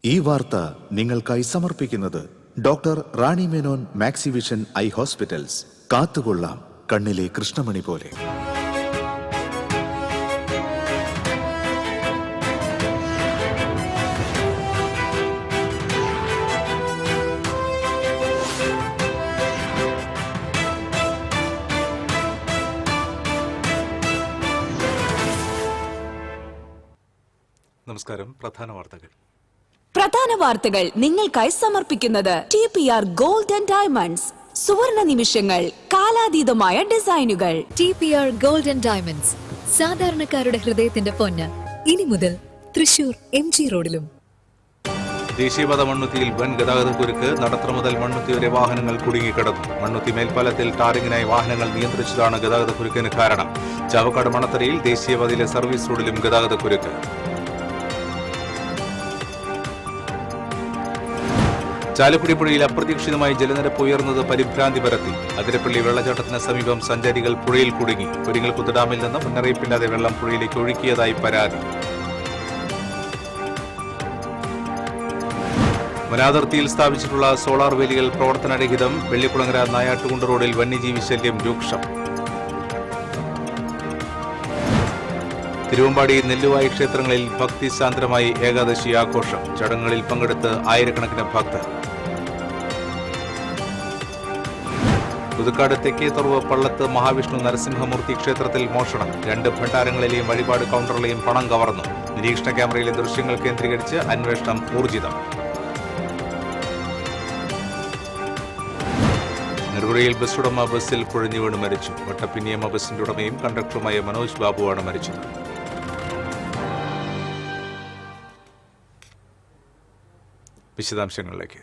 ഈ വാർത്ത നിങ്ങൾക്കായി സമർപ്പിക്കുന്നത് doctor Rani Menon Maxivision I hospitals. കാത്തുകൊള്ളാം കണ്ണിലെ കൃഷ്ണമണി പോലെ. നമസ്കാരം. പ്രധാന വാർത്തകൾ നിങ്ങൾക്കായി സമർപ്പിക്കുന്നത് TPR ഗോൾഡ് ആൻഡ് ഡയമണ്ട്സ്. സുവർണ നിമിഷങ്ങൾ, കാലാതീതമായ ഡിസൈനുകൾ. TPR ഗോൾഡ് ആൻഡ് ഡയമണ്ട്സ്, സാധാരണക്കാരുടെ ഹൃദയത്തിന്റെ പൊന്ന്. ഇനി മുതൽ തൃശൂർ MG റോഡിലും. ദേശീയപാത മണ്ണുത്തിയിൽ വൻ ഗതാഗതക്കുരുക്ക്. നടത്തറ മുതൽ മണ്ണുത്തി വരെ വാഹനങ്ങൾ കുടുങ്ങിക്കിടന്നു. മണ്ണുത്തി മേൽപ്പാലത്തിൽ ടാറിങ്ങിനായി വാഹനങ്ങൾ നിയന്ത്രിച്ചതാണ് ഗതാഗതക്കുരുക്കിന് കാരണം. ചാവക്കാട് മണത്തറയിൽ ദേശീയപാതയിലെ സർവീസ് റോഡിലും ഗതാഗതക്കുരുക്ക്. ചാലക്കുടി പുഴയിൽ അപ്രതീക്ഷിതമായി ജലനിരപ്പ് ഉയർന്നത് പരിഭ്രാന്തി പരത്തി. അതിരപ്പള്ളി വെള്ളച്ചാട്ടത്തിന് സമീപം സഞ്ചാരികൾ പുഴയിൽ കുടുങ്ങി. പെരിങ്ങൽകുത്ത് ഡാമിൽ നിന്ന് മുന്നറിയിപ്പില്ലാതെ വെള്ളം പുഴയിലേക്ക് ഒഴുക്കിയതായി പരാതി. വനാതിർത്തിയിൽ സ്ഥാപിച്ചിട്ടുള്ള സോളാർ വേലികൾ പ്രവർത്തനരഹിതം. വെള്ളിക്കുളങ്ങര നായാട്ടുകുണ്ട് റോഡിൽ വന്യജീവി ശല്യം രൂക്ഷം. തിരുവമ്പാടി നെല്ലുവായി ക്ഷേത്രങ്ങളിൽ ഭക്തിസാന്ദ്രമായി ഏകാദശി ആഘോഷം. ചടങ്ങുകളിൽ പങ്കെടുത്ത് ആയിരക്കണക്കിന് ഭക്തർ. പുതുക്കാട് തെക്കേത്തുറവ് പള്ളത്ത് മഹാവിഷ്ണു നരസിംഹമൂർത്തി ക്ഷേത്രത്തിൽ മോഷണം. 2 ഭണ്ഡാരങ്ങളിലെയും വഴിപാട് കൌണ്ടറിലെയും പണം കവർന്നു. നിരീക്ഷണ ക്യാമറയിലെ ദൃശ്യങ്ങൾ കേന്ദ്രീകരിച്ച് അന്വേഷണം ഊർജിതം. നെടുപുഴയിൽ ബസ് ഉടമ ബസ്സിൽ കുഴഞ്ഞു വീണ് മരിച്ചു. വട്ടപ്പിന്നിയമ്മ ബസിന്റെ ഉടമയും കണ്ടക്ടറുമായ മനോജ് ബാബുവാണ് മരിച്ചത്. വിശദാംശങ്ങളിലേക്ക്.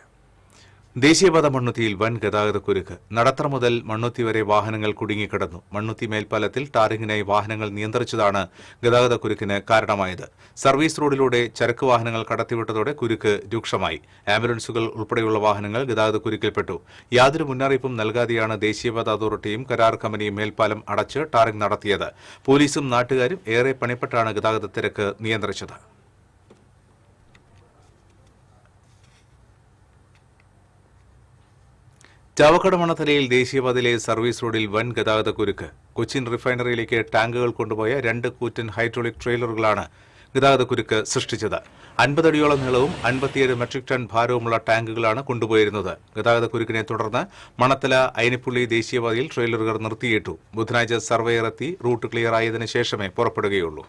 ദേശീയപാത മണ്ണുത്തിയിൽ വൻ ഗതാഗതക്കുരുക്ക്. നടത്തറ മുതൽ മണ്ണുത്തി വരെ വാഹനങ്ങൾ കുടുങ്ങിക്കിടന്നു. മണ്ണുത്തി മേൽപ്പാലത്തിൽ ടാറിങ്ങിനായി വാഹനങ്ങൾ നിയന്ത്രിച്ചതാണ് ഗതാഗതക്കുരുക്കിന് കാരണമായത്. സർവീസ് റോഡിലൂടെ ചരക്ക് വാഹനങ്ങൾ കടത്തിവിട്ടതോടെ കുരുക്ക് രൂക്ഷമായി. ആംബുലൻസുകൾ ഉൾപ്പെടെയുള്ള വാഹനങ്ങൾ ഗതാഗതക്കുരുക്കിൽപ്പെട്ടു. യാതൊരു മുന്നറിയിപ്പും നൽകാതെയാണ് ദേശീയപാത അതോറിറ്റിയും കരാർ കമ്പനിയും മേൽപ്പാലം അടച്ച് ടാറിംഗ് നടത്തിയത്. പോലീസും നാട്ടുകാരും ഏറെ പണിപ്പെട്ടാണ് ഗതാഗത തിരക്ക് നിയന്ത്രിച്ചത്. ചാവക്കാട് മണത്തലയിൽ ദേശീയപാതയിലെ സർവീസ് റോഡിൽ വൻ ഗതാഗതക്കുരുക്ക്. കൊച്ചിൻ റിഫൈനറിയിലേക്ക് ടാങ്കുകൾ കൊണ്ടുപോയ 2 കൂറ്റൻ ഹൈഡ്രോളിക് ട്രെയിലറുകളാണ് ഗതാഗതക്കുരുക്ക് സൃഷ്ടിച്ചത്. 50 അടിയോളം നീളവും 57 മെട്രിക് ടൺ ഭാരവുമുള്ള ടാങ്കുകളാണ് കൊണ്ടുപോയിരുന്നത്. ഗതാഗതക്കുരുക്കിനെ തുടർന്ന് മണത്തല അയനിപ്പുള്ളി ദേശീയപാതയിൽ ട്രെയിലറുകൾ നിർത്തിയിട്ടു. ബുധനാഴ്ച സർവേയർ എത്തി റൂട്ട് ക്ലിയർ ആയതിനു ശേഷമേ പുറപ്പെടുകയുള്ളൂ.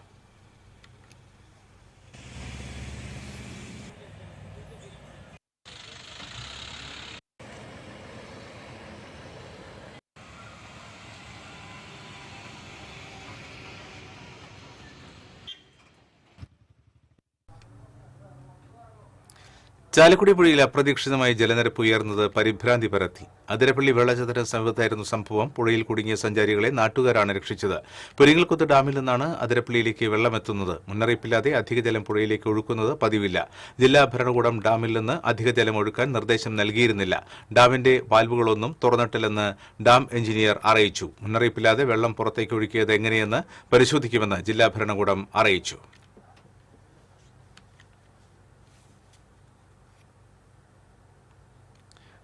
ചാലക്കുടി പുഴയിൽ അപ്രതീക്ഷിതമായി ജലനിരപ്പ് ഉയർന്നത് പരിഭ്രാന്തി പരത്തി. അതിരപ്പള്ളി വെള്ളച്ചാട്ടത്തിന് സമീപത്തായിരുന്നു സംഭവം. പുഴയിൽ കുടുങ്ങിയ സഞ്ചാരികളെ നാട്ടുകാരാണ് രക്ഷിച്ചത്. പെരിങ്ങൽകുത്ത് ഡാമിൽ നിന്നാണ് അതിരപ്പള്ളിയിലേക്ക് വെള്ളമെത്തുന്നത്. മുന്നറിയിപ്പില്ലാതെ അധിക ജലം പുഴയിലേക്ക് ഒഴുക്കുന്നത് പതിവില്ല. ജില്ലാ ഭരണകൂടം ഡാമിൽ നിന്ന് അധിക ജലം ഒഴുക്കാൻ നിർദ്ദേശം നൽകിയിരുന്നില്ല. ഡാമിന്റെ വാൽവുകളൊന്നും തുറന്നിട്ടില്ലെന്ന് ഡാം എഞ്ചിനീയർ അറിയിച്ചു. മുന്നറിയിപ്പില്ലാതെ വെള്ളം പുറത്തേക്ക് ഒഴുക്കിയത് എങ്ങനെയെന്ന് പരിശോധിക്കുമെന്ന് ജില്ലാ ഭരണകൂടം അറിയിച്ചു.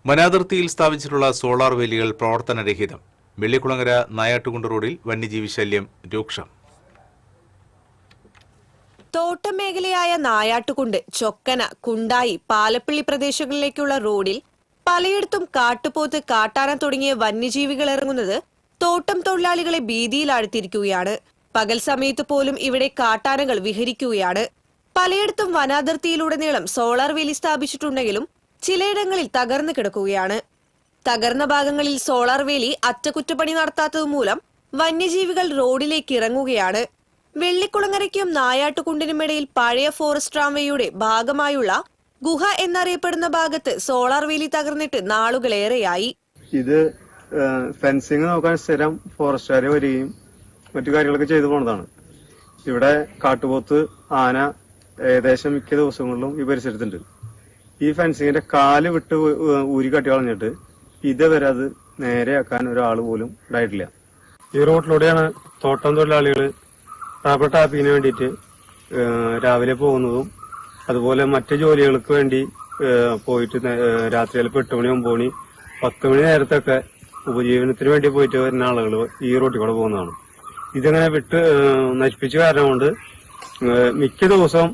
വനാതിർത്തിയിൽ സ്ഥാപിച്ചിട്ടുള്ള സോളാർ വേലികൾ പ്രവർത്തനരഹിതം. വെള്ളിക്കുളങ്ങര നായാട്ടുകുണ്ട് റോഡിൽ വന്യജീവി ശല്യം രൂക്ഷം. തോട്ടം മേഖലയായ നായാട്ടുകുണ്ട്, ചൊക്കന, കുണ്ടായി, പാലപ്പള്ളി പ്രദേശങ്ങളിലേക്കുള്ള റോഡിൽ പലയിടത്തും കാട്ടുപോത്ത്, കാട്ടാന തുടങ്ങിയ വന്യജീവികൾ ഇറങ്ങുന്നത് തോട്ടം തൊഴിലാളികളെ ഭീതിയിലാഴ്ത്തിയിരിക്കുകയാണ്. പകൽ സമയത്ത് പോലും ഇവിടെ കാട്ടാനകൾ വിഹരിക്കുകയാണ്. പലയിടത്തും വനാതിർത്തിയിലുടനീളം സോളാർ വേലി സ്ഥാപിച്ചിട്ടുണ്ടെങ്കിലും ചിലയിടങ്ങളിൽ തകർന്നു കിടക്കുകയാണ്. തകർന്ന ഭാഗങ്ങളിൽ സോളാർ വേലി അറ്റകുറ്റപ്പണി നടത്താത്തതുമൂലം വന്യജീവികൾ റോഡിലേക്ക് ഇറങ്ങുകയാണ്. വെള്ളിക്കുളങ്ങരയ്ക്കും നായാട്ടുകുണ്ടിനുമിടയിൽ പഴയ ഫോറസ്റ്റ് റാംവേയുടെ ഭാഗമായുള്ള ഗുഹ എന്നറിയപ്പെടുന്ന ഭാഗത്ത് സോളാർ വേലി തകർന്നിട്ട് നാളുകളേറെയായി. ഇത് ഫെൻസിങ് നോക്കാൻ സ്ഥിരം ഫോറസ്റ്റുകാരെ വരികയും മറ്റു കാര്യങ്ങളൊക്കെ ചെയ്തു പോണതാണ്. ഇവിടെ കാട്ടുപോത്ത്, ആന ഏകദേശം മിക്ക ദിവസങ്ങളിലും ഈ പരിസരത്തുണ്ട്. ഈ ഫെൻസിങ്ങിന്റെ കാല് വിട്ട് ഊരി കട്ടി കളഞ്ഞിട്ട് ഇതുവരെ അത് നേരെയാക്കാൻ ഒരാൾ പോലും ഉണ്ടായിട്ടില്ല. ഈ റോഡിലൂടെയാണ് തോട്ടം തൊഴിലാളികൾ റബ്ബർ ടാപ്പിങ്ങിന് വേണ്ടിയിട്ട് രാവിലെ പോകുന്നതും അതുപോലെ മറ്റു ജോലികൾക്ക് വേണ്ടി പോയിട്ട് രാത്രി ചിലപ്പോൾ 8 മണി 9 മണി 10 മണി നേരത്തൊക്കെ ഉപജീവനത്തിന് വേണ്ടി പോയിട്ട് വരുന്ന ആളുകൾ ഈ റോട്ടിൽ കൂടെ പോകുന്നതാണ്. ഇതങ്ങനെ നശിപ്പിച്ച കാരണം കൊണ്ട് മിക്ക ദിവസവും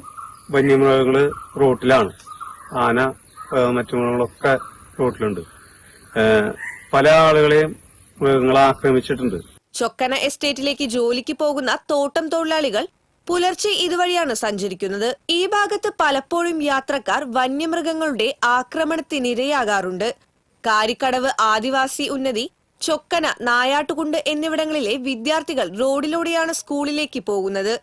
വന്യമൃഗങ്ങള് റോട്ടിലാണ്. ആന മറ്റു മൃഗങ്ങളൊക്കെ റോട്ടിലുണ്ട്. പല ആളുകളെയും മൃഗങ്ങളെ ആക്രമിച്ചിട്ടുണ്ട്. ചൊക്കന എസ്റ്റേറ്റിലേക്ക് ജോലിക്ക് പോകുന്ന തോട്ടം തൊഴിലാളികൾ പുലർച്ചെ ഇതുവഴിയാണ് സഞ്ചരിക്കുന്നത്. ഈ ഭാഗത്ത് പലപ്പോഴും യാത്രക്കാർ വന്യമൃഗങ്ങളുടെ ആക്രമണത്തിനിരയാകാറുണ്ട്. കാരിക്കടവ് ആദിവാസി ഉന്നതി, ചൊക്കന, നായാട്ടുകുണ്ട് എന്നിവിടങ്ങളിലെ വിദ്യാർത്ഥികൾ റോഡിലൂടെയാണ് സ്കൂളിലേക്ക് പോകുന്നത്.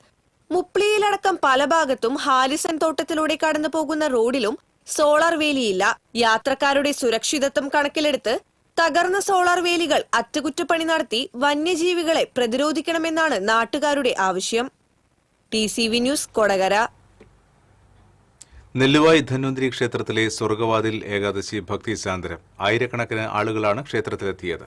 മുപ്ലിയിലടക്കം പല ഭാഗത്തും ഹാലിസൺ തോട്ടത്തിലൂടെ കടന്നു പോകുന്ന റോഡിലും സോളാർ വേലിയില്ല. യാത്രക്കാരുടെ സുരക്ഷിതത്വം കണക്കിലെടുത്ത് തകർന്ന സോളാർ വേലികൾ അറ്റകുറ്റപ്പണി നടത്തി വന്യജീവികളെ പ്രതിരോധിക്കണമെന്നാണ് നാട്ടുകാരുടെ ആവശ്യം. TCV news, Kodakara. നെല്ലുവായ് ധന്വന്തരി ക്ഷേത്രത്തിലെ സ്വർഗവാതിൽ ഏകാദശി ഭക്തി സാന്ദ്രം. ആയിരക്കണക്കിന് ആളുകളാണ് ക്ഷേത്രത്തിലെത്തിയത്.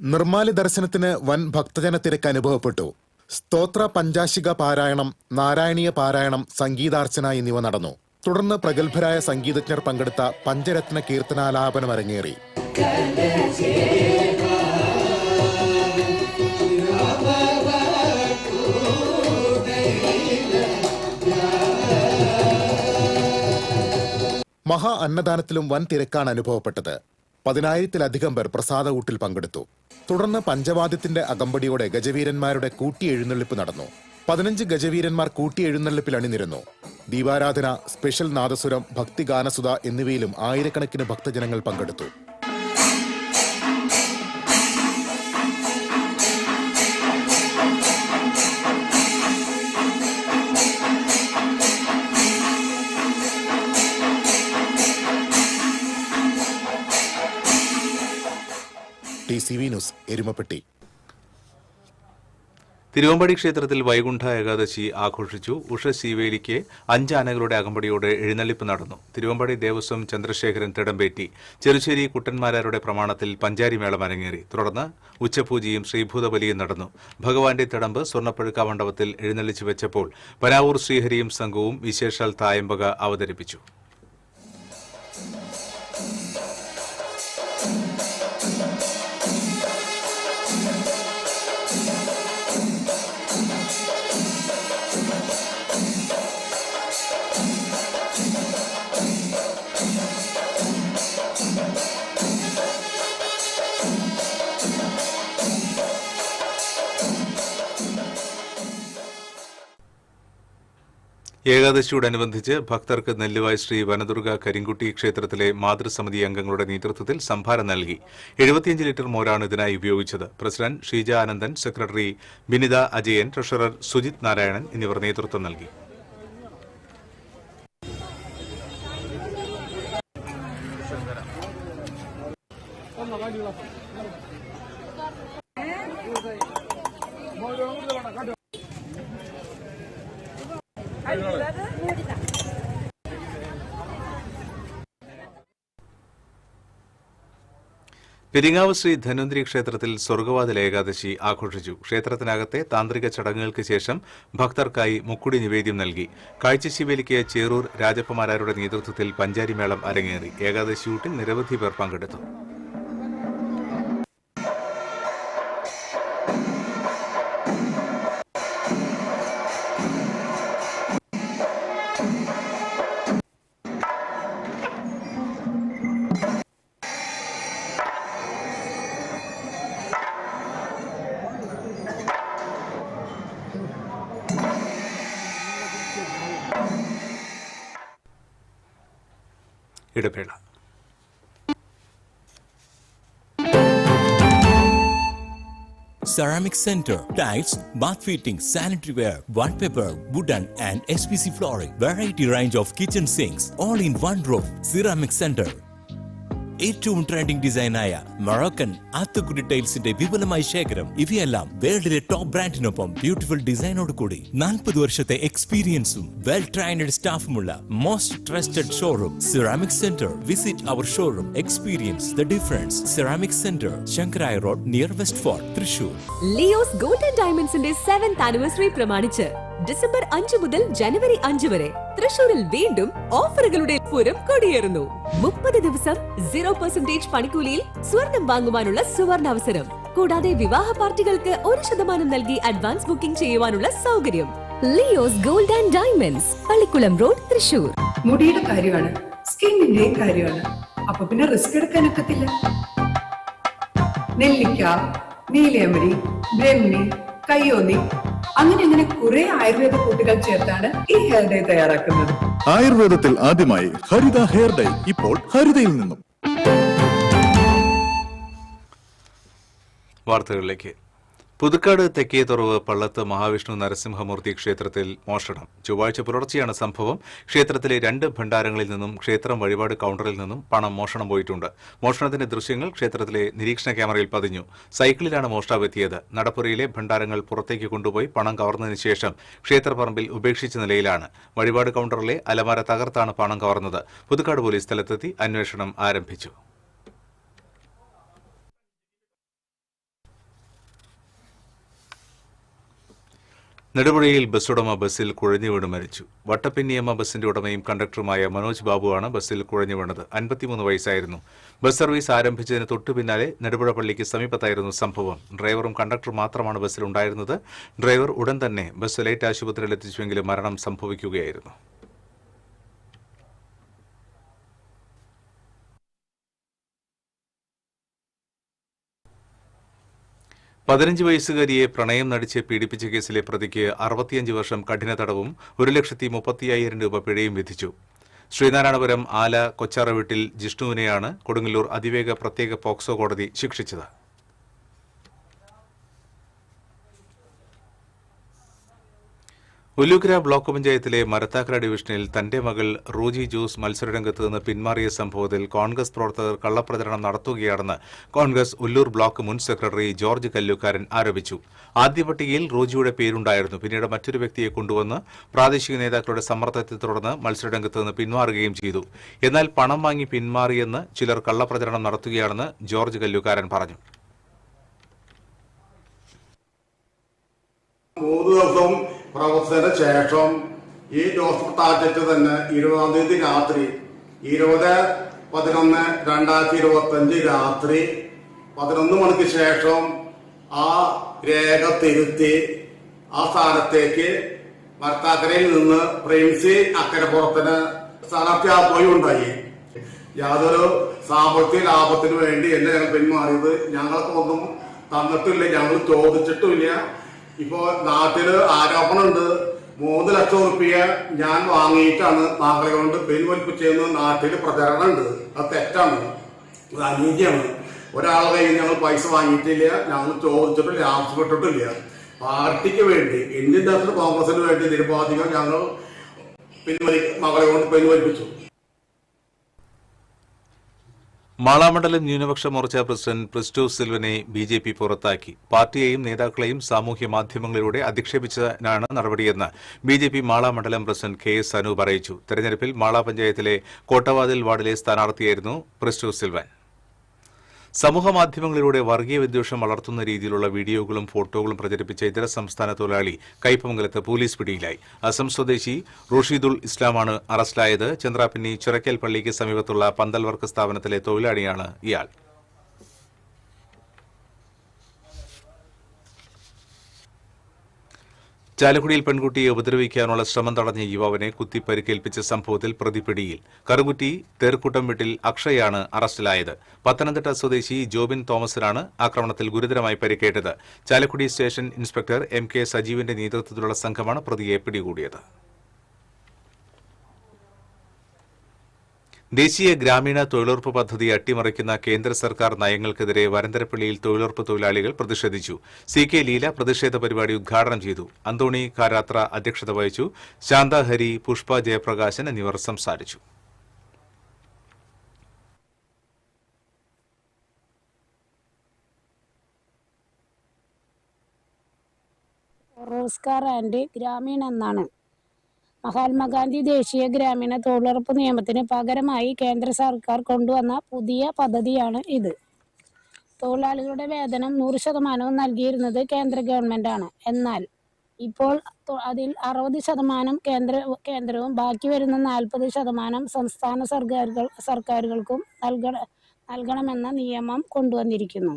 നിർമ്മാല്യ ദർശനത്തിന് വൻ ഭക്തജന തിരക്ക് അനുഭവപ്പെട്ടു. സ്തോത്ര പഞ്ചാശിക പാരായണം, നാരായണീയ പാരായണം, സംഗീതാർച്ചന എന്നിവ നടന്നു. തുടർന്ന് പ്രഗത്ഭരായ സംഗീതജ്ഞർ പങ്കെടുത്ത പഞ്ചരത്ന കീർത്തനാലാപനം അരങ്ങേറി. മഹാ അന്നദാനത്തിലും വൻ തിരക്കാണ് അനുഭവപ്പെട്ടത്. 10,000-ത്തിലധികം പേർ പ്രസാദ ഊട്ടിൽ പങ്കെടുത്തു. തുടർന്ന് പഞ്ചവാദ്യത്തിന്റെ അകമ്പടിയോടെ ഗജവീരന്മാരുടെ കൂട്ടിയെഴുന്നള്ളിപ്പ് നടന്നു. 15 ഗജവീരന്മാർ കൂട്ടിയെഴുന്നള്ളിപ്പിൽ അണിനിരന്നു. ദീപാരാധന, സ്പെഷ്യൽ നാദസുരം, ഭക്തിഗാനസുധ എന്നിവയിലും ആയിരക്കണക്കിന് ഭക്തജനങ്ങൾ പങ്കെടുത്തു. TCV news, Erumapetty. തിരുവമ്പാടി ക്ഷേത്രത്തിൽ വൈകുണ്ഠ ഏകാദശി ആഘോഷിച്ചു. ഉഷശീവേലിക്ക് 5 ആനകളുടെ അകമ്പടിയോടെ എഴുന്നള്ളിപ്പ് നടന്നു. തിരുവമ്പാടി ദേവസ്വം ചന്ദ്രശേഖരൻ തിടമ്പേറ്റി. ചെറുശ്ശേരി കുട്ടന്മാരാരുടെ പ്രമാണത്തിൽ പഞ്ചാരിമേളം അരങ്ങേറി. തുടർന്ന് ഉച്ചപൂജയും ശ്രീഭൂതബലിയും നടന്നു. ഭഗവാന്റെ തിടമ്പ് സ്വർണ്ണപ്പഴുക്ക മണ്ഡപത്തിൽ എഴുന്നള്ളിച്ചു വെച്ചപ്പോൾ പനാവൂർ ശ്രീഹരിയും സംഘവും വിശേഷാൽ തായമ്പക അവതരിപ്പിച്ചു. ഏകാദശിയോടനുബന്ധിച്ച് ഭക്തർക്ക് നെല്ലുവായ് ശ്രീ വനദുർഗ കരിങ്കുട്ടി ക്ഷേത്രത്തിലെ മാതൃസമിതി അംഗങ്ങളുടെ നേതൃത്വത്തിൽ സംഭാരം നൽകി. 75 ലിറ്റർ മോരാണ് ഇതിനായി ഉപയോഗിച്ചത്. President Sheeja Anandan, secretary Binitha Ajayan, treasurer Sujith Narayanan എന്നിവർ നേതൃത്വം നൽകി. പെരിങ്ങാവ് ശ്രീ ധന്വന്തരി ക്ഷേത്രത്തിൽ സ്വർഗവാതിൽ ഏകാദശി ആഘോഷിച്ചു. ക്ഷേത്രത്തിനകത്തെ താന്ത്രിക ചടങ്ങുകൾക്ക് ശേഷം ഭക്തർക്കായി മുക്കുടി നിവേദ്യം നൽകി. കാഴ്ചശിവേലിക്ക് ചേറൂർ രാജപ്പമാരാരുടെ നേതൃത്വത്തിൽ പഞ്ചാരിമേളം അരങ്ങേറി. ഏകാദശിയൂട്ടിൽ നിരവധി പേർ പങ്കെടുത്തു. ഇടവേള. Ceramic Center, tiles, bath fittings, sanitary ware, wallpaper, wooden and SPC flooring, variety range of kitchen sinks, all in one roof. Ceramic Center. ഏറ്റവും ട്രെൻഡിംഗ് ഡിസൈനായ മൊറോക്കൻ ആത്തുകുടി ടൈൽസിന്റെ വിപുലമായ ശേഖരം. ഇവയെല്ലാം വേൾഡിലെ ടോപ്പ് ബ്രാൻഡിനൊപ്പം ബ്യൂട്ടിഫുൾ ഡിസൈനോട് കൂടി 40 വർഷത്തെ എക്സ്പീരിയൻസും വെൽ ട്രെയിൻഡ് സ്റ്റാഫുമുള്ള most trusted showroom ceramic centre. Visit our showroom, experience the difference. Ceramic centre, Sankaraiya road, near west fort, Thrissur. Leo's gold and ഡയമണ്ട്സിന്റെ 7th anniversary പ്രമാണിച്ച് ഡിസംബർ 5 മുതൽ ജനുവരി 5 വരെ തൃശൂരിൽ വീണ്ടും ഓഫറുകളുടെ പൂരം കൊടിയേറുന്നു. 30 ദിവസം 0% പണിക്കൂലിയിൽ സ്വർണം വാങ്ങുവാനുള്ള സുവർണ അവസരം. കൂടാതെ വിവാഹ പാർട്ടികൾക്ക് 1% നൽകി അഡ്വാൻസ് ബുക്കിംഗ് ചെയ്യുവാനുള്ള സൗകര്യം. Leo's gold and diamonds, Pallikulam road, Thrissur. മുടിയുടെ കാര്യമാണ്, സ്കിന്നിന്റെയും കാര്യമാണ്. അപ്പൊ പിന്നെ റിസ്ക് എടുക്കാനൊക്കത്തില്ല. നെല്ലിക്ക, നീലയമരി, ബ്രഹ്മി, കയ്യോന്നി, അങ്ങനെ കുറെ ആയുർവേദ കൂട്ടുകൾ ചേർത്താണ് ഈ ഹെയർ ഡേ തയ്യാറാക്കുന്നത്. ആയുർവേദത്തിൽ ആദ്യമായി ഹരിത ഹെയർ ഡേ ഇപ്പോൾ ഹരിതയിൽ നിന്നും. വാർത്തകളിലേക്ക്. പുതുക്കാട് തെക്കേതുറവ് പള്ളത്ത് മഹാവിഷ്ണു നരസിംഹമൂർത്തി ക്ഷേത്രത്തിൽ മോഷണം. ചൊവ്വാഴ്ച പുലർച്ചെയാണ് സംഭവം. ക്ഷേത്രത്തിലെ 2 ഭണ്ഡാരങ്ങളിൽ നിന്നും ക്ഷേത്രം വഴിപാട് കൌണ്ടറിൽ നിന്നും പണം മോഷണം പോയിട്ടുണ്ട്. മോഷണത്തിന്റെ ദൃശ്യങ്ങൾ ക്ഷേത്രത്തിലെ നിരീക്ഷണ ക്യാമറയിൽ പതിഞ്ഞു. സൈക്കിളിലാണ് മോഷ്ടാവ് എത്തിയത്. നടപ്പുരയിലെ ഭണ്ഡാരങ്ങൾ പുറത്തേക്ക് കൊണ്ടുപോയി പണം കവർന്നതിന് ശേഷം ക്ഷേത്രപ്പറമ്പിൽ ഉപേക്ഷിച്ച നിലയിലാണ്. വഴിപാട് കൌണ്ടറിലെ അലമാര തകർത്താണ് പണം കവർന്നത്. പുതുക്കാട് പോലീസ് സ്ഥലത്തെത്തി അന്വേഷണം ആരംഭിച്ചു. നെടുപുഴയിൽ ബസ്സുടമ ബസ്സിൽ കുഴഞ്ഞു വീണ് മരിച്ചു. വട്ടപ്പിന്നിയമ്മ ബസിന്റെ ഉടമയും കണ്ടക്ടറുമായ മനോജ് ബാബുവാണ് ബസ്സിൽ കുഴഞ്ഞു വീണത്. 53 വയസ്സായിരുന്നു. ബസ് സർവീസ് ആരംഭിച്ചതിന് തൊട്ടു പിന്നാലെ നെടുപുഴ പള്ളിക്ക് സമീപത്തായിരുന്നു സംഭവം. ഡ്രൈവറും കണ്ടക്ടറും മാത്രമാണ് ബസ്സിലുണ്ടായിരുന്നത്. ഡ്രൈവർ ഉടൻ തന്നെ ബസ് ലൈറ്റ് ആശുപത്രിയിൽ എത്തിച്ചുവെങ്കിലും മരണം സംഭവിക്കുകയായിരുന്നു. 15 വയസ്സുകാരിയെ പ്രണയം നടിച്ച് പീഡിപ്പിച്ച കേസിലെ പ്രതിക്ക് 65 വർഷം കഠിന തടവും 1,35,000 രൂപ പിഴയും വിധിച്ചു. ശ്രീനാരായണപുരം ആല കൊച്ചാറ വീട്ടിൽ ജിഷ്ണുവിനെയാണ് കൊടുങ്ങല്ലൂർ അതിവേഗ പ്രത്യേക പോക്സോ കോടതി ശിക്ഷിച്ചത്. ഉല്ലൂക്കര ബ്ലോക്ക് പഞ്ചായത്തിലെ മരത്താക്കര ഡിവിഷനിൽ തന്റെ മകൾ റൂജി ജോസ് മത്സരരംഗത്ത് നിന്ന് പിന്മാറിയ സംഭവത്തിൽ കോൺഗ്രസ് പ്രവർത്തകർ കള്ളപ്രചരണം നടത്തുകയാണെന്ന് കോൺഗ്രസ് ഉല്ലൂർ ബ്ലോക്ക് മുൻ സെക്രട്ടറി ജോർജ് കല്ലൂക്കാരൻ ആരോപിച്ചു. ആദ്യ പട്ടികയിൽ റൂജിയുടെ പേരുണ്ടായിരുന്നു. പിന്നീട് മറ്റൊരു വ്യക്തിയെ കൊണ്ടുവന്ന് പ്രാദേശിക നേതാക്കളുടെ സമ്മർദ്ദത്തെ തുടർന്ന് മത്സരരംഗത്ത് നിന്ന് പിന്മാറുകയും ചെയ്തു. എന്നാൽ പണം വാങ്ങി പിന്മാറിയെന്ന് ചിലർ കള്ളപ്രചരണം നടത്തുകയാണെന്ന് ജോർജ് കല്ലൂക്കാരൻ പറഞ്ഞു. 3 ദിവസം പ്രവർത്തന ശേഷം ഈ ജോസഫ് ടാറ്ററ്റ് തന്നെ 20-ാം തീയതി രാത്രി 20/11/2025 രാത്രി 11 മണിക്ക് ശേഷം ആ രേഖ തിരുത്തി ആ സ്ഥാനത്തേക്ക് മരത്താക്കരയിൽ നിന്ന് പ്രിൻസി അക്കരപ്പുറത്തിന് സ്ഥാനാർത്ഥിയാക്കുകയുണ്ടായി. യാതൊരു സാമ്പത്തിക ലാഭത്തിന് വേണ്ടി എന്നെ ഞങ്ങൾ പിന്മാറിയത്. ഞങ്ങൾക്കൊന്നും തന്നിട്ടില്ല, ഞങ്ങൾ ചോദിച്ചിട്ടില്ല. ഇപ്പോ നാട്ടില് ആരോപണമുണ്ട് 3 ലക്ഷം റുപ്യ ഞാൻ വാങ്ങിയിട്ടാണ് താങ്കളെ കൊണ്ട് പിൻവലിപ്പിച്ചതെന്ന് നാട്ടില് പ്രചരണമുണ്ട്. അത് തെറ്റാണ്, അത് അനീതിയാണ്. ഒരാളുടെ കയ്യിൽ ഞങ്ങൾ പൈസ വാങ്ങിയിട്ടില്ല, ഞങ്ങൾ ചോദിച്ചിട്ടില്ല, ആവശ്യപ്പെട്ടിട്ടില്ല. പാർട്ടിക്ക് വേണ്ടി, ഇന്ത്യൻ നാഷണൽ കോൺഗ്രസിന് വേണ്ടി നിരുപാധികം ഞങ്ങൾ മകളെ കൊണ്ട് പിൻവലിപ്പിച്ചു. മാളാമണ്ഡലം ന്യൂനപക്ഷ മോർച്ച പ്രസിഡന്റ് ക്രിസ്റ്റോസ് സിൽവനെ ബിജെപി പുറത്താക്കി. പാർട്ടിയെയും നേതാക്കളെയും സാമൂഹ്യ മാധ്യമങ്ങളിലൂടെ അധിക്ഷേപിച്ചതിനാണ് നടപടിയെന്ന് ബിജെപി മാളാമണ്ഡലം പ്രസിഡന്റ് കെ.എസ്. അനൂപ് അറിയിച്ചു. തെരഞ്ഞെടുപ്പിൽ മാള പഞ്ചായത്തിലെ കോട്ടവാതിൽ വാർഡിലെ സ്ഥാനാർത്ഥിയായിരുന്നു ക്രിസ്റ്റോസ് സിൽവൻ. സമൂഹമാധ്യമങ്ങളിലൂടെ വർഗീയ വിദ്വേഷം വളർത്തുന്ന രീതിയിലുള്ള വീഡിയോകളും ഫോട്ടോകളും പ്രചരിപ്പിച്ച ഇതര സംസ്ഥാന തൊഴിലാളി കയ്പമംഗലത്ത് പോലീസ് പിടിയിലായി. അസം സ്വദേശി റഷീദുൽ ഇസ്ലാമാണ് അറസ്റ്റിലായത്. ചന്ദ്രാപിന്നി ചിറക്കൽ പള്ളിക്ക് സമീപത്തുള്ള പന്തൽ വർക്ക് സ്ഥാപനത്തിലെ തൊഴിലാളിയാണ് ഇയാൾ. ചാലക്കുടിയിൽ പെൺകുട്ടിയെ ഉപദ്രവിക്കാനുള്ള ശ്രമം തടഞ്ഞ യുവാവിനെ കുത്തി പരിക്കേൽപ്പിച്ച സംഭവത്തിൽ പ്രതി പിടിയിൽ. കറുകുറ്റി തേർക്കൂട്ടം വീട്ടിൽ അക്ഷയാണ് അറസ്റ്റിലായത്. പത്തനംതിട്ട സ്വദേശി ജോബിൻ തോമസിനാണ് ആക്രമണത്തിൽ ഗുരുതരമായി പരിക്കേറ്റത്. Chalakudy station inspector M K സജീവിന്റെ നേതൃത്വത്തിലുള്ള സംഘമാണ് പ്രതിയെ പിടികൂടിയത്. ദേശീയ ഗ്രാമീണ തൊഴിലുറപ്പ് പദ്ധതി അട്ടിമറിക്കുന്ന കേന്ദ്ര സർക്കാർ നയങ്ങൾക്കെതിരെ വരന്തരപ്പള്ളിയിൽ തൊഴിലുറപ്പ് തൊഴിലാളികൾ പ്രതിഷേധിച്ചു. CK ലീല പ്രതിഷേധ പരിപാടി ഉദ്ഘാടനം ചെയ്തു. അന്തോണി കാരാത്ര അധ്യക്ഷത വഹിച്ചു. ശാന്താഹരി, പുഷ്പ ജയപ്രകാശൻ എന്നിവർ സംസാരിച്ചു. റോസ്കാർ ആൻഡ് ഗ്രാമീൺ എന്നാണ്. മഹാത്മാഗാന്ധി ദേശീയ ഗ്രാമീണ തൊഴിലുറപ്പ് നിയമത്തിന് പകരമായി കേന്ദ്ര സർക്കാർ കൊണ്ടുവന്ന പുതിയ പദ്ധതിയാണ് ഇത്. തൊഴിലാളികളുടെ വേതനം 100% നൽകിയിരുന്നത് കേന്ദ്ര ഗവൺമെന്റാണ്. എന്നാൽ ഇപ്പോൾ അതിൽ 60% കേന്ദ്രവും ബാക്കി വരുന്ന 40% സംസ്ഥാന സർക്കാരുകൾക്കും നൽകണമെന്ന നിയമം കൊണ്ടുവന്നിരിക്കുന്നു.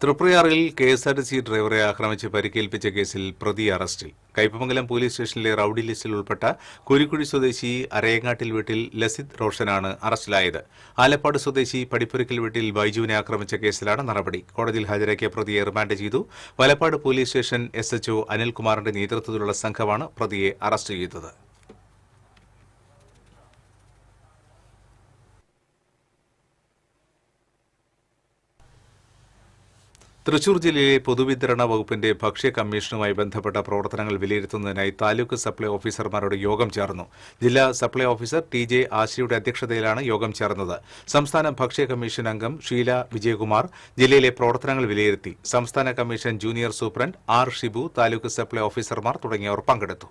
തൃപ്രയാറിൽ KSRTC ഡ്രൈവറെ ആക്രമിച്ച് പരിക്കേൽപ്പിച്ച കേസിൽ പ്രതി അറസ്റ്റിൽ. കയ്പമംഗലം പോലീസ് സ്റ്റേഷനിലെ റൌഡി ലിസ്റ്റിൽ ഉൾപ്പെട്ട കുരിക്കുഴി സ്വദേശി അരയങ്ങാട്ടിൽ വീട്ടിൽ ലസിത് റോഷനാണ് അറസ്റ്റിലായത്. ആലപ്പാട് സ്വദേശി പടിപ്പുരക്കൽ വീട്ടിൽ ബൈജുവിനെ ആക്രമിച്ച കേസിലാണ് നടപടി. കോടതിയിൽ ഹാജരാക്കിയ പ്രതിയെ റിമാൻഡ് ചെയ്തു. വലപ്പാട് പോലീസ് സ്റ്റേഷൻ SHO അനിൽകുമാറിന്റെ നേതൃത്വത്തിലുള്ള സംഘമാണ് പ്രതിയെ അറസ്റ്റ് ചെയ്തത്. തൃശൂർ ജില്ലയിലെ പൊതുവിതരണ വകുപ്പിന്റെ ഭക്ഷ്യ കമ്മീഷനുമായി ബന്ധപ്പെട്ട പ്രവർത്തനങ്ങൾ വിലയിരുത്തുന്നതിനായി താലൂക്ക് സപ്ലൈ ഓഫീസർമാരുടെ യോഗം ചേർന്നു. ജില്ലാ സപ്ലൈ ഓഫീസർ TJ ആശയുടെ അധ്യക്ഷതയിലാണ് യോഗം ചേർന്നത്. സംസ്ഥാന ഭക്ഷ്യ കമ്മീഷൻ അംഗം ഷീല വിജയകുമാർ ജില്ലയിലെ പ്രവർത്തനങ്ങൾ വിലയിരുത്തി. സംസ്ഥാന commission junior superintendent R Shibu, taluk supply ഓഫീസർമാർ തുടങ്ങിയവർ പങ്കെടുത്തു.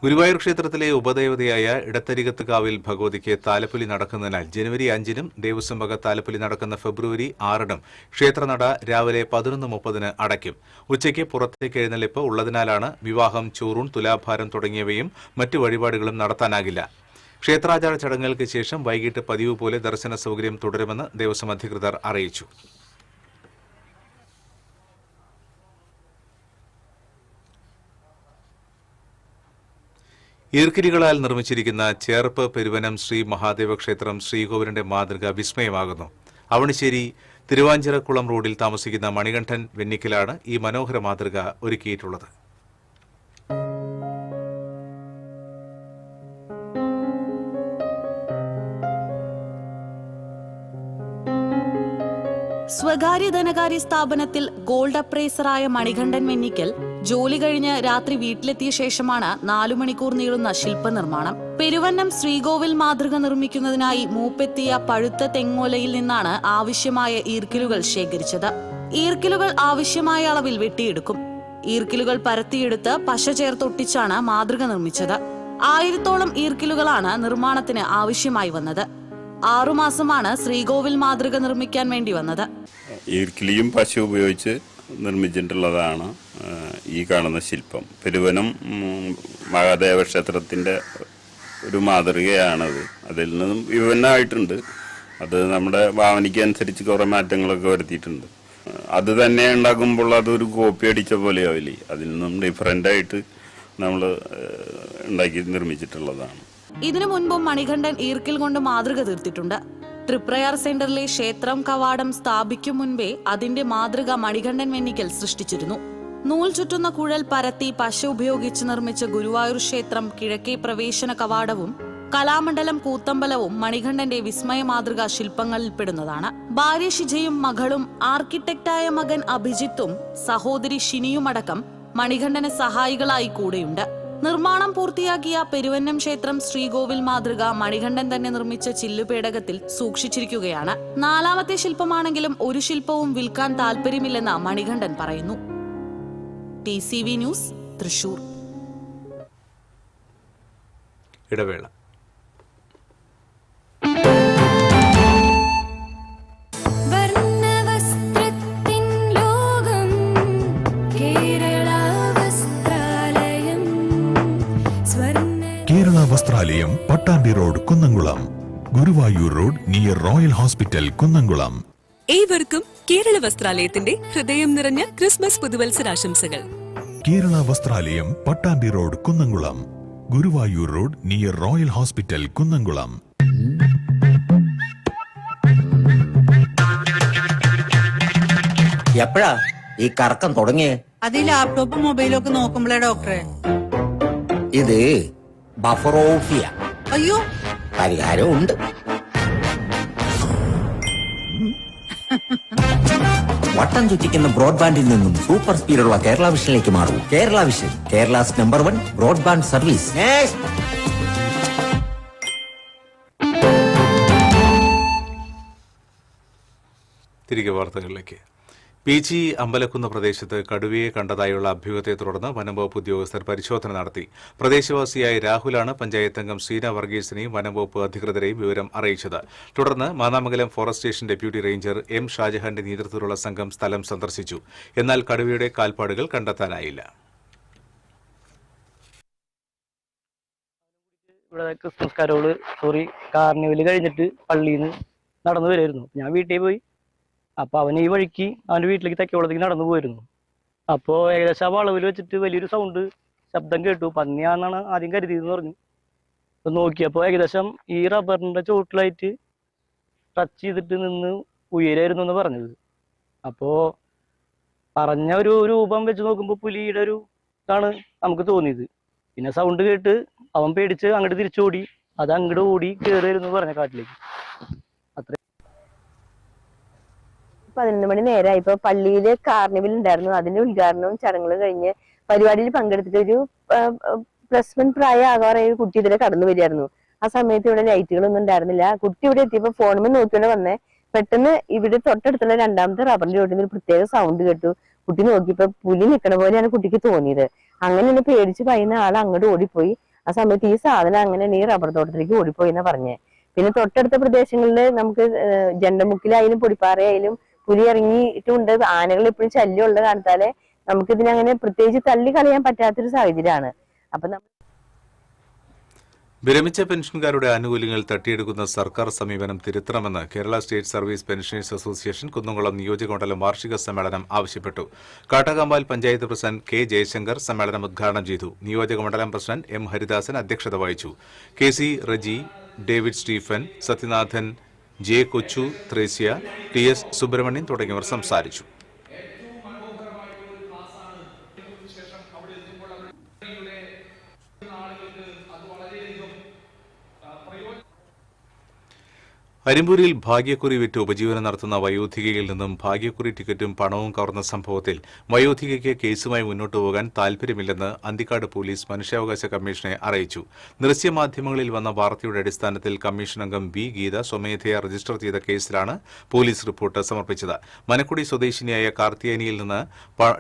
ഗുരുവായൂർ ക്ഷേത്രത്തിലെ ഉപദേവതയായ ഇടത്തരികത്തുകാവിൽ ഭഗവതിക്ക് താലപ്പൊലി നടക്കുന്നതിനാൽ ജനുവരി 5-നും ദേവസ്വം വക താലപ്പൊലി നടക്കുന്ന ഫെബ്രുവരി 6-നും ക്ഷേത്രനട രാവിലെ 11:30 അടയ്ക്കും. ഉച്ചയ്ക്ക് പുറത്തേക്ക് എഴുന്നള്ളിപ്പ് ഉള്ളതിനാലാണ് വിവാഹം, ചോറൂൺ, തുലാഭാരം തുടങ്ങിയവയും മറ്റു വഴിപാടുകളും നടത്താനാകില്ല. ക്ഷേത്രാചാര ചടങ്ങുകൾക്ക് ശേഷം വൈകിട്ട് പതിവ് പോലെ ദർശന സൗകര്യം തുടരുമെന്ന് ദേവസ്വം അധികൃതർ അറിയിച്ചു. ഈർക്കിരികളാൽ നിർമ്മിച്ചിരിക്കുന്ന ചേർപ്പ് പെരുവനം ശ്രീ മഹാദേവ ക്ഷേത്രം ശ്രീകോവിലിന്റെ മാതൃക വിസ്മയമാകുന്നു. അവണിശ്ശേരി തിരുവാഞ്ചിറക്കുളം റോഡിൽ താമസിക്കുന്ന മണികണ്ഠൻ വെന്നിക്കലാണ് ഈ മനോഹര മാതൃക ഒരുക്കിയിട്ടുള്ളത്. സ്വകാര്യ ധനകാര്യ സ്ഥാപനത്തിൽ ഗോൾഡ് അപ്രൈസറായ മണികണ്ഠൻ വെന്നിക്കൽ ജോലി കഴിഞ്ഞ് രാത്രി വീട്ടിലെത്തിയ ശേഷമാണ് 4 മണിക്കൂർ നീളുന്ന ശില്പനിർമ്മാണം. പെരുവന്നം ശ്രീകോവിൽ മാതൃക നിർമ്മിക്കുന്നതിനായി മൂപ്പെത്തിയ പഴുത്ത തെങ്ങോലയിൽ നിന്നാണ് ആവശ്യമായ ഈർക്കിലുകൾ ശേഖരിച്ചത്. ഈർക്കിലുകൾ ആവശ്യമായ അളവിൽ വെട്ടിയെടുക്കും. ഈർക്കിലുകൾ പരത്തിയെടുത്ത് പശ ചേർത്തൊട്ടിച്ചാണ് മാതൃക നിർമ്മിച്ചത്. 1000-ഓളം ഈർക്കിലുകളാണ് നിർമ്മാണത്തിന് ആവശ്യമായി വന്നത്. 6 മാസമാണ് ശ്രീകോവിൽ മാതൃക നിർമ്മിക്കാൻ വേണ്ടി വന്നത്. ഈർക്കിലിയും പശ ഉപയോഗിച്ച് നിർമ്മിച്ചിട്ടുള്ളതാണ് ഈ കാണുന്ന ശില്പം. പെരുവനം മഹാദേവ ക്ഷേത്രത്തിൻ്റെ ഒരു മാതൃകയാണത്. അതിൽ നിന്നും വിഭിന്നമായിട്ടുണ്ട്. അത് നമ്മുടെ ഭാവനയ്ക്ക് അനുസരിച്ച് കുറേ മാറ്റങ്ങളൊക്കെ വരുത്തിയിട്ടുണ്ട്. അത് തന്നെ ഉണ്ടാക്കുമ്പോൾ അതൊരു കോപ്പി അടിച്ച പോലെ ആവില്ലേ, അതിൽ നിന്നും ഡിഫറൻ്റായിട്ട് നമ്മൾ ഉണ്ടാക്കി നിർമ്മിച്ചിട്ടുള്ളതാണ്. ഇതിനു മുൻപും മണികണ്ഠൻ ഈർക്കിൽ കൊണ്ട് മാതൃക തീർത്തിട്ടുണ്ട്. തൃപ്രയാർ സെന്ററിലെ ക്ഷേത്രം കവാടം സ്ഥാപിക്കും മുൻപേ അതിന്റെ മാതൃക മണികണ്ഠൻ വെന്നിക്കൽ സൃഷ്ടിച്ചിരുന്നു. നൂൽ ചുറ്റുന്ന കുഴൽ പരത്തി പശ ഉപയോഗിച്ച് നിർമ്മിച്ച ഗുരുവായൂർ ക്ഷേത്രം കിഴക്കേ പ്രവേശന കവാടവും കലാമണ്ഡലം കൂത്തമ്പലവും മണികണ്ഠന്റെ വിസ്മയ മാതൃകാ ശില്പങ്ങളിൽപ്പെടുന്നതാണ്. ഭാര്യ ഷിജയും മകളും ആർക്കിടെക്റ്റായ മകൻ അഭിജിത്തും സഹോദരി ഷിനിയുമടക്കം മണികണ്ഠന് സഹായികളായി കൂടെയുണ്ട്. നിർമ്മാണം പൂർത്തിയാക്കിയ പെരുവന്നം ക്ഷേത്രം ശ്രീകോവിൽ മാതൃക മണികണ്ഠൻ തന്നെ നിർമ്മിച്ച ചില്ലുപേടകത്തിൽ സൂക്ഷിച്ചിരിക്കുകയാണ്. 4ാമത്തെ ശില്പമാണെങ്കിലും ഒരു ശില്പവും വിൽക്കാൻ താല്പര്യമില്ലെന്ന് മണികണ്ഠൻ പറയുന്നു. TCV news, Thrissur. ഇടവേള. Kerala Vasthralayam, Pattambi road, Kunnamkulam. Guruvayur road near royal hospital, Kunnamkulam. ഏവർക്കും കേരള വസ്ത്രാലയത്തിന്റെ ഹൃദയം നിറഞ്ഞ ക്രിസ്മസ് പുതുവത്സരാശംസകൾ. Kerala Vasthralayam, Pattambi road, Kunnamkulam. Guruvayur road near royal hospital, Kunnamkulam. എപ്പോഴാ ഈ കറക്കം തുടങ്ങിയേ? അത് ലാപ്ടോപ്പും മൊബൈലും ഒക്കെ നോക്കുമ്പോഴേ ഡോക്ടറെ. ഇത് ബഫറോഫിയ. അയ്യോ, പരിഹാരം ഉണ്ട്. വട്ടം ചുറ്റിക്കുന്ന ബ്രോഡ്ബാൻഡിൽ നിന്നും സൂപ്പർ സ്പീഡുള്ള കേരള വിഷനിലേക്ക് മാറൂ. Kerala vision, Kerala's number 1 broadband service. തിരികെ വാർത്തകളിലേക്ക്. പീച്ചി അമ്പലക്കുന്ന് പ്രദേശത്ത് കടുവയെ കണ്ടതായുള്ള അഭ്യൂഹത്തെ തുടർന്ന് വനംവകുപ്പ് ഉദ്യോഗസ്ഥർ പരിശോധന നടത്തി. പ്രദേശവാസിയായ രാഹുലാണ് പഞ്ചായത്ത് അംഗം സീന വർഗീസിനെയും വനംവകുപ്പ് അധികൃതരെയും വിവരം അറിയിച്ചത്. തുടർന്ന് Mannamangalam forest station deputy ranger M ഷാജഹാന്റെ നേതൃത്വത്തിലുള്ള സംഘം സ്ഥലം സന്ദർശിച്ചു. എന്നാൽ കടുവയുടെ കാൽപ്പാടുകൾ കണ്ടെത്താനായില്ല. ഇവിടെ ക്രിസ്മസ് കരോള് കാർണിവല് കഴിഞ്ഞിട്ട് പള്ളിയിൽ നിന്ന് നടന്നു വരുമായിരുന്നു. ഞാൻ വീട്ടിൽ പോയി. അപ്പോൾ അവൻ ഈ വഴിക്ക് അവൻ്റെ വീട്ടിലേക്ക് തെക്കോളത്തേക്ക് നടന്നു പോയിരുന്നു. അപ്പോൾ ഏകദേശം ആ വളവിൽ വെച്ചിട്ട് വലിയൊരു ശബ്ദം കേട്ടു. പന്നിയാണെന്നാണ് ആദ്യം കരുതിയെന്ന് പറഞ്ഞു. അപ്പോൾ നോക്കിയപ്പോൾ ഏകദേശം ഈ റബ്ബറിൻ്റെ ചോട്ടിലായിട്ട് ടച്ച് ചെയ്തിട്ട് നിന്ന് ഉയരായിരുന്നു എന്ന് പറഞ്ഞത്. അപ്പോൾ പറഞ്ഞ ഒരു രൂപം വെച്ച് നോക്കുമ്പോൾ പുലിയുടെ ഒരു ഇതാണ് നമുക്ക് തോന്നിയത്. പിന്നെ സൗണ്ട് കേട്ട് അവൻ പേടിച്ച് അങ്ങോട്ട് തിരിച്ചോടി. അത് അങ്ങോട്ട് ഓടി കയറിയിരുന്നു പറഞ്ഞ കാട്ടിലേക്ക്. 11 മണി നേരമായി. ഇപ്പൊ പള്ളിയില് കാർണിവൽ ഉണ്ടായിരുന്നു. അതിന്റെ ഉദ്ഘാടനവും ചടങ്ങുകളും കഴിഞ്ഞ് പരിപാടിയിൽ പങ്കെടുത്തിട്ട് ഒരു +1 പ്രായമാകാറായ ഒരു കുട്ടി ഇതിലെ കടന്നു വരികയായിരുന്നു. ആ സമയത്ത് ഇവിടെ ലൈറ്റുകളൊന്നും ഉണ്ടായിരുന്നില്ല. കുട്ടി ഇവിടെ എത്തിയപ്പോ ഫോണുമ്പോൾ നോക്കിയോണ്ട് വന്നേ. പെട്ടെന്ന് ഇവിടെ തൊട്ടടുത്തുള്ള 2ാമത്തെ റബ്ബറിന്റെ ചോട്ടിൽ ഒരു പ്രത്യേക സൗണ്ട് കേട്ടു. കുട്ടി നോക്കിയപ്പോ പുലി നിൽക്കണ പോലെയാണ് കുട്ടിക്ക് തോന്നിയത്. അങ്ങനെ പേടിച്ച് പറയുന്ന ആൾ അങ്ങോട്ട് ഓടിപ്പോയി. ആ സമയത്ത് ഈ സാധനം അങ്ങനെ ഈ റബ്ബർ തോട്ടത്തിലേക്ക് ഓടിപ്പോയി എന്നാ പറഞ്ഞേ. പിന്നെ തൊട്ടടുത്ത പ്രദേശങ്ങളിൽ നമുക്ക് ജണ്ടമുക്കിലായാലും പൊടിപ്പാറയായാലും പുലി ഇറങ്ങിയിട്ടുണ്ട്. ആനകൾ എപ്പോഴും ശല്യമുള്ള കാരണത്താല് നമുക്ക് ഇതിനങ്ങനെ പ്രത്യേകിച്ച് തള്ളി കളയാൻ പറ്റാത്തൊരു സാഹചര്യമാണ്. അപ്പൊ വിരമിച്ച പെൻഷൻകാരുടെ ആനുകൂല്യങ്ങൾ തട്ടിയെടുക്കുന്ന സർക്കാർ സമീപനം തിരുത്തണമെന്ന് Kerala state service pensioners association Kunnamkulam നിയോജകമണ്ഡലം വാർഷിക സമ്മേളനം ആവശ്യപ്പെട്ടു. കാട്ടകമ്പാൽ പഞ്ചായത്ത് പ്രസിഡന്റ് കെ ജയശങ്കർ സമ്മേളനം ഉദ്ഘാടനം ചെയ്തു. നിയോജകമണ്ഡലം പ്രസിഡന്റ് എം ഹരിദാസൻ അധ്യക്ഷത വഹിച്ചു. K C Reji, David Stephen, Sathyanathan, J Kochu, Thresia, T S Subramanian തുടങ്ങിയവർ സംസാരിച്ചു. അരിമ്പൂരിൽ ഭാഗ്യക്കുറി വിറ്റ് ഉപജീവനം നടത്തുന്ന വയോധികയിൽ നിന്നും ഭാഗ്യക്കുറി ടിക്കറ്റും പണവും കവർന്ന സംഭവത്തിൽ വയോധികയ്ക്ക് കേസുമായി മുന്നോട്ടു പോകാൻ താൽപര്യമില്ലെന്ന് അന്തിക്കാട് പോലീസ് മനുഷ്യാവകാശ കമ്മീഷനെ അറിയിച്ചു. ദൃശ്യമാധ്യമങ്ങളിൽ വന്ന വാർത്തയുടെ അടിസ്ഥാനത്തിൽ കമ്മീഷൻ അംഗം ബി ഗീത സ്വമേധയാ രജിസ്റ്റർ ചെയ്ത കേസിലാണ് പോലീസ് റിപ്പോർട്ട് സമർപ്പിച്ചത്. മനക്കുടി സ്വദേശിനിയായ കാർത്തിയാനിയിൽ നിന്ന്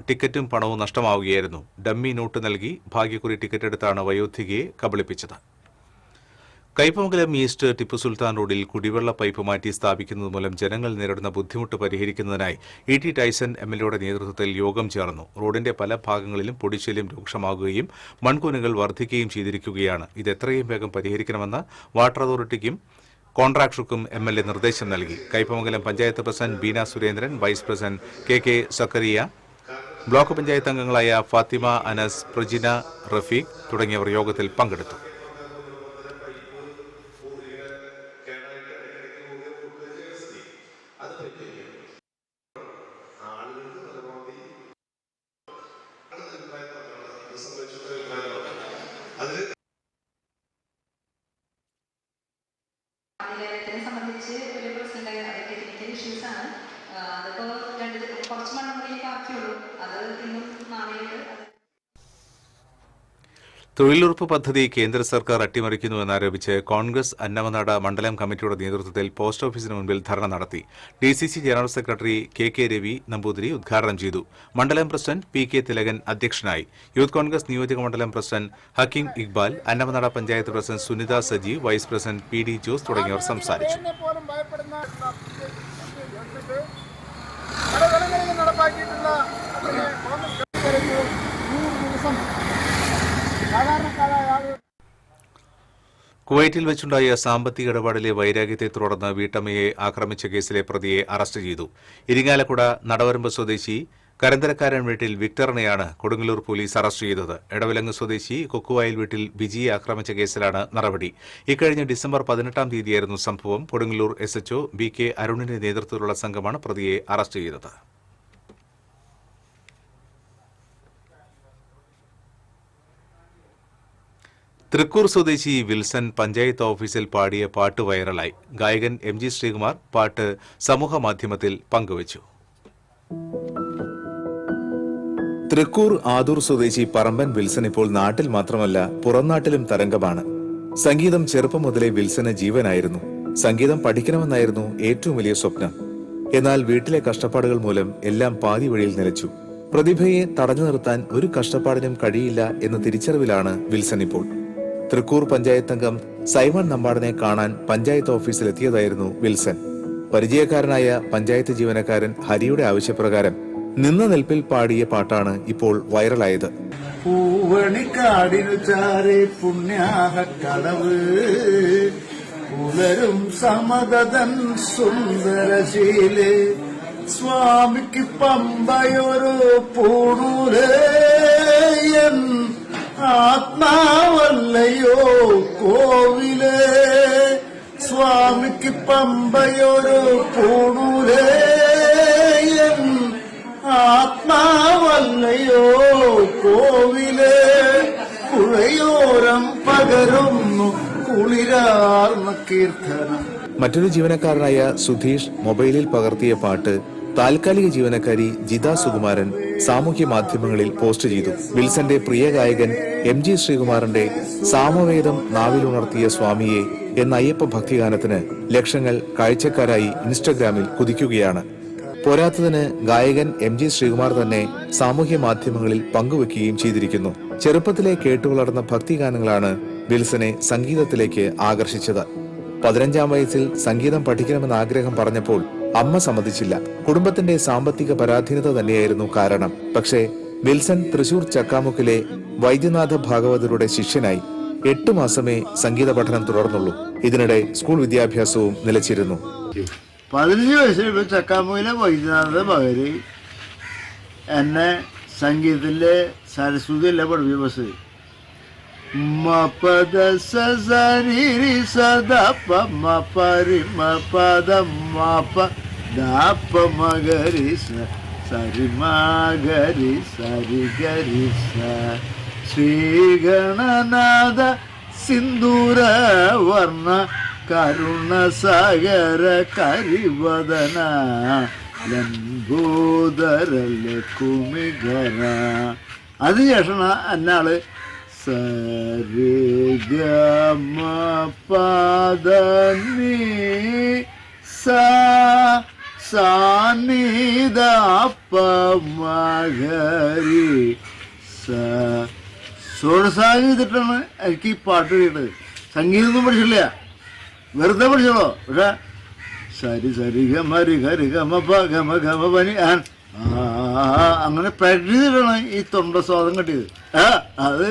ടിക്കറ്റും പണവും നഷ്ടമാവുകയായിരുന്നു. ഡമ്മി നോട്ട് നൽകി ഭാഗ്യക്കുറി ടിക്കറ്റ് എടുത്താണ് വയോധികയെ കബളിപ്പിച്ചത്. കയ്പമംഗലം ഈസ്റ്റ് ടിപ്പു സുൽത്താൻ റോഡിൽ കുടിവെള്ള പൈപ്പ് മാറ്റി സ്ഥാപിക്കുന്നത് മൂലം ജനങ്ങൾ നേരിടുന്ന ബുദ്ധിമുട്ട് പരിഹരിക്കുന്നതിനായി ഇ ടി ടൈസൺ എംഎൽഎയുടെ നേതൃത്വത്തിൽ യോഗം ചേർന്നു. റോഡിന്റെ പല ഭാഗങ്ങളിലും പൊടിശല്യം രൂക്ഷമാകുകയും മൺകൂനുകൾ വർദ്ധിക്കുകയും ചെയ്തിരിക്കുകയാണ്. ഇത് എത്രയും വേഗം പരിഹരിക്കണമെന്ന് വാട്ടർ അതോറിറ്റിക്കും കോൺട്രാക്ടർക്കും എംഎൽഎ നിർദ്ദേശം നൽകി. Kaipamangalam panchayat president Beena Surendran, vice president K K Zakariya, block panchayat അംഗങ്ങളായ ഫാത്തിമ അനസ്, പ്രജിന റഫീഖ് തുടങ്ങിയവർ യോഗത്തിൽ പങ്കെടുത്തു. സംബന്ധിച്ച് ഒരു പ്രശ്നം ടെക്നിക്കൽ ഇഷ്യൂസ് ആണ്. അതിപ്പോൾ കുറച്ച് മണ്ണുകളിലേക്ക് ആക്കിയുള്ളൂ. അത് ഇന്നും നാളെയായിട്ട് തൊഴിലുറപ്പ് പദ്ധതി കേന്ദ്ര സർക്കാർ അട്ടിമറിക്കുന്നുവെന്നാരോപിച്ച് കോൺഗ്രസ് അന്നമനാട് മണ്ഡലം കമ്മിറ്റിയുടെ നേതൃത്വത്തിൽ പോസ്റ്റ് ഓഫീസിന് മുൻപിൽ ധർണ നടത്തി. DCC general secretary K K Ravi Namboothiri ഉദ്ഘാടനം ചെയ്തു. മണ്ഡലം പ്രസിഡന്റ് പി കെ തിലകൻ അധ്യക്ഷനായി. യൂത്ത് കോൺഗ്രസ് നിയോജക മണ്ഡലം president Hakeem Iqbal, Annamanada panchayat president Sunitha Sajeev, vice president P D Jose തുടങ്ങിയവർ സംസാരിച്ചു. കുവൈറ്റിൽ വെച്ചുണ്ടായ സാമ്പത്തിക ഇടപാടിലെ വൈരാഗ്യത്തെ തുടർന്ന് വീട്ടമ്മയെ ആക്രമിച്ച കേസിലെ പ്രതിയെ അറസ്റ്റ് ചെയ്തു. ഇരിങ്ങാലക്കുട നടവരമ്പ് സ്വദേശി കരന്തരക്കാരൻ വീട്ടിൽ വിക്ടറിനെയാണ് കൊടുങ്ങല്ലൂർ പോലീസ് അറസ്റ്റ് ചെയ്തത്. എടവിലങ്ങ് സ്വദേശി കൊക്കുവായിൽ വീട്ടിൽ ബിജിയെ ആക്രമിച്ച കേസിലാണ് നടപടി. ഇക്കഴിഞ്ഞ ഡിസംബർ 18-ാം തീയതിയായിരുന്നു സംഭവം. കൊടുങ്ങല്ലൂർ SHO ബി കെ അരുണിന്റെ നേതൃത്വത്തിലുള്ള സംഘമാണ് പ്രതിയെ അറസ്റ്റ് ചെയ്തത്. തൃക്കൂർ സ്വദേശി വിൽസൺ പഞ്ചായത്ത് ഓഫീസിൽ പാടിയ പാട്ട് വൈറലായി. ഗായകൻ MG ശ്രീകുമാർ പാട്ട് സമൂഹമാധ്യമത്തിൽ പങ്കുവച്ചു. തൃക്കൂർ ആദൂർ സ്വദേശി പറമ്പൻ വിൽസൺ ഇപ്പോൾ നാട്ടിൽ മാത്രമല്ല പുറംനാട്ടിലും തരംഗമാണ്. സംഗീതം ചെറുപ്പം മുതലേ വിൽസന് ജീവനായിരുന്നു. സംഗീതം പഠിക്കണമെന്നായിരുന്നു ഏറ്റവും വലിയ സ്വപ്നം. എന്നാൽ വീട്ടിലെ കഷ്ടപ്പാടുകൾ മൂലം എല്ലാം പാതി വഴിയിൽ നിലച്ചു. പ്രതിഭയെ തടഞ്ഞു നിർത്താൻ ഒരു കഷ്ടപ്പാടിനും കഴിയില്ല എന്ന തിരിച്ചറിവിലാണ് വിൽസൺ ഇപ്പോൾ. തൃക്കൂർ പഞ്ചായത്ത് അംഗം സൈമൺ നമ്പാടനെ കാണാൻ പഞ്ചായത്ത് ഓഫീസിലെത്തിയതായിരുന്നു വിൽസൺ. പരിചയക്കാരനായ പഞ്ചായത്ത് ജീവനക്കാരൻ ഹരിയുടെ ആവശ്യപ്രകാരം നിന്ന നിൽപ്പിൽ പാടിയ പാട്ടാണ് ഇപ്പോൾ വൈറലായത്. പൂവണിക്കാടിനു ചാരെ പുണ്യാഹക്കടവ് പുലരും സമതൻ സുന്ദരശീലെ സ്വാമിക്ക് പമ്പയൊരു പൂണൂരേയൻ ആത്മാവല്ലയോ കോവിലേ സ്വാമിക്ക് പമ്പയൊരു പൂണൂരേയൻ ആത്മാവല്ലയോ കോവിലേ പുഴയോരം പകരുന്നു കുളിരാർന്ന കീർത്തനം. മറ്റൊരു ജീവനക്കാരനായ സുധീഷ് മൊബൈലിൽ പകർത്തിയ പാട്ട് താൽക്കാലിക ജീവനക്കാരി ജിത സുകുമാരൻ സാമൂഹ്യ മാധ്യമങ്ങളിൽ പോസ്റ്റ് ചെയ്തു. വിൽസന്റെ പ്രിയ ഗായകൻ MG ശ്രീകുമാറിന്റെ സാമവേദം നാവിലുണർത്തിയ സ്വാമിയെ എന്ന അയ്യപ്പ ഭക്തിഗാനത്തിന് ലക്ഷങ്ങൾ കാഴ്ചക്കാരായി ഇൻസ്റ്റഗ്രാമിൽ കുതിക്കുകയാണ്. പോരാത്തതിന് ഗായകൻ MG ശ്രീകുമാർ തന്നെ സാമൂഹ്യ മാധ്യമങ്ങളിൽ പങ്കുവെക്കുകയും ചെയ്തിരിക്കുന്നു. ചെറുപ്പത്തിലെ കേട്ടുവളർന്ന ഭക്തിഗാനങ്ങളാണ് വിൽസനെ സംഗീതത്തിലേക്ക് ആകർഷിച്ചത്. 15-ാം വയസ്സിൽ സംഗീതം പഠിക്കണമെന്ന ആഗ്രഹം പറഞ്ഞപ്പോൾ അമ്മ സമ്മതിച്ചില്ല. കുടുംബത്തിന്റെ സാമ്പത്തിക പരാധീനത തന്നെയായിരുന്നു കാരണം. പക്ഷേ വിൽസൺ തൃശൂർ ചക്കാമുക്കിലെ വൈദ്യനാഥ ഭാഗവതരുടെ ശിഷ്യനായി 8 മാസമേ സംഗീത പഠനം തുടർന്നുള്ളൂ. ഇതിനിടെ സ്കൂൾ വിദ്യാഭ്യാസവും നിലച്ചിരുന്നു. 15 വയസ്സിൽ ചക്കാമുക്കിലെ വൈദ്യനാഥ ഭഗവതി എന്നെ സംഗീതത്തിലെ സരസ്വതിയല്ല പഠിപ്പിച്ച ബസ് മപദ സരി സദ പമ പരി മപദ മപ ദാപ മഗരി സരി മഗരി സരി ഗരി സ ശ്രീഗണനാഥ സിന്ദൂര വർണ്ണ കരുണ സാഗര കരിവദന ലംബോദരല കുമികര. അതിനുശേഷം എന്നാള് സരിഗമ പദനി സാനിദാപമഗരി സ്വരസാഹിതിട്ടാണ് എനിക്ക് ഈ പാട്ട് കേട്ടത്. സംഗീതമൊന്നും പഠിച്ചില്ല, വെറുതെ പഠിച്ചോളൂ. പക്ഷെ സരി സരി ഗമ രി ഗരി ഗമ പ ഗമ ഗമ പനി അങ്ങനെ പ്രാക്ടീസ് ചെയ്തിട്ടാണ് ഈ തൊണ്ട സ്വാദം കിട്ടിയത്. അത്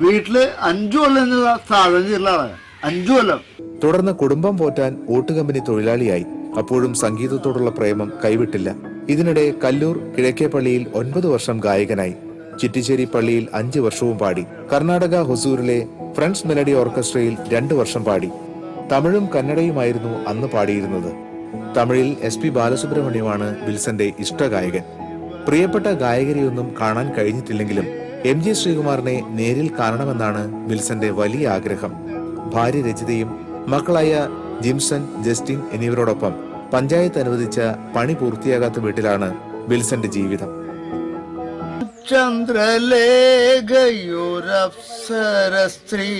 വീട്ടില് 5 കൊല്ലം സാധനം ചെയ്തിട്ടുള്ള ആളാണ്. 5 കൊല്ലം. തുടർന്ന് കുടുംബം പോറ്റാൻ ഓട്ടുകമ്പനി തൊഴിലാളിയായി. അപ്പോഴും സംഗീതത്തോടുള്ള പ്രേമം കൈവിട്ടില്ല. ഇതിനിടെ കല്ലൂർ കിഴക്കേപ്പള്ളിയിൽ 9 വർഷം ഗായകനായി. ചിറ്റിശ്ശേരി പള്ളിയിൽ 5 വർഷവും പാടി. കർണാടക ഹൊസൂരിലെ ഫ്രണ്ട്സ് മെലഡി ഓർക്കസ്ട്രയിൽ 2 വർഷം പാടി. തമിഴും കന്നഡയുമായിരുന്നു അന്ന് പാടിയിരുന്നത്. തമിഴിൽ SP ബാലസുബ്രഹ്മണ്യമാണ് വിൽസന്റെ ഇഷ്ടഗായകൻ. പ്രിയപ്പെട്ട ഗായകരെയൊന്നും കാണാൻ കഴിഞ്ഞിട്ടില്ലെങ്കിലും MG ശ്രീകുമാറിനെ നേരിൽ കാണണമെന്നാണ് വിൽസന്റെ വലിയ ആഗ്രഹം. ഭാര്യ രചിതയും മക്കളായ ജിംസൺ, ജസ്റ്റിൻ എന്നിവരോടൊപ്പം പഞ്ചായത്ത് അനുവദിച്ച പണി പൂർത്തിയാകാത്ത വീട്ടിലാണ് വിൽസന്റെ ജീവിതം. ചന്ദ്രലേഖയോരപ്സരസ്ത്രീ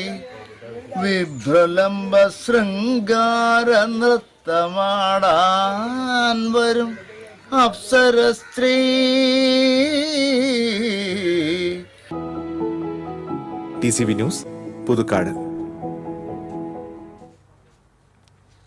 വിഭ്രലംബ ശൃംഗാര നൃത്തമാടാൻ വരും അപ്സരസ്ത്രീ. TCV news, Puthukkad.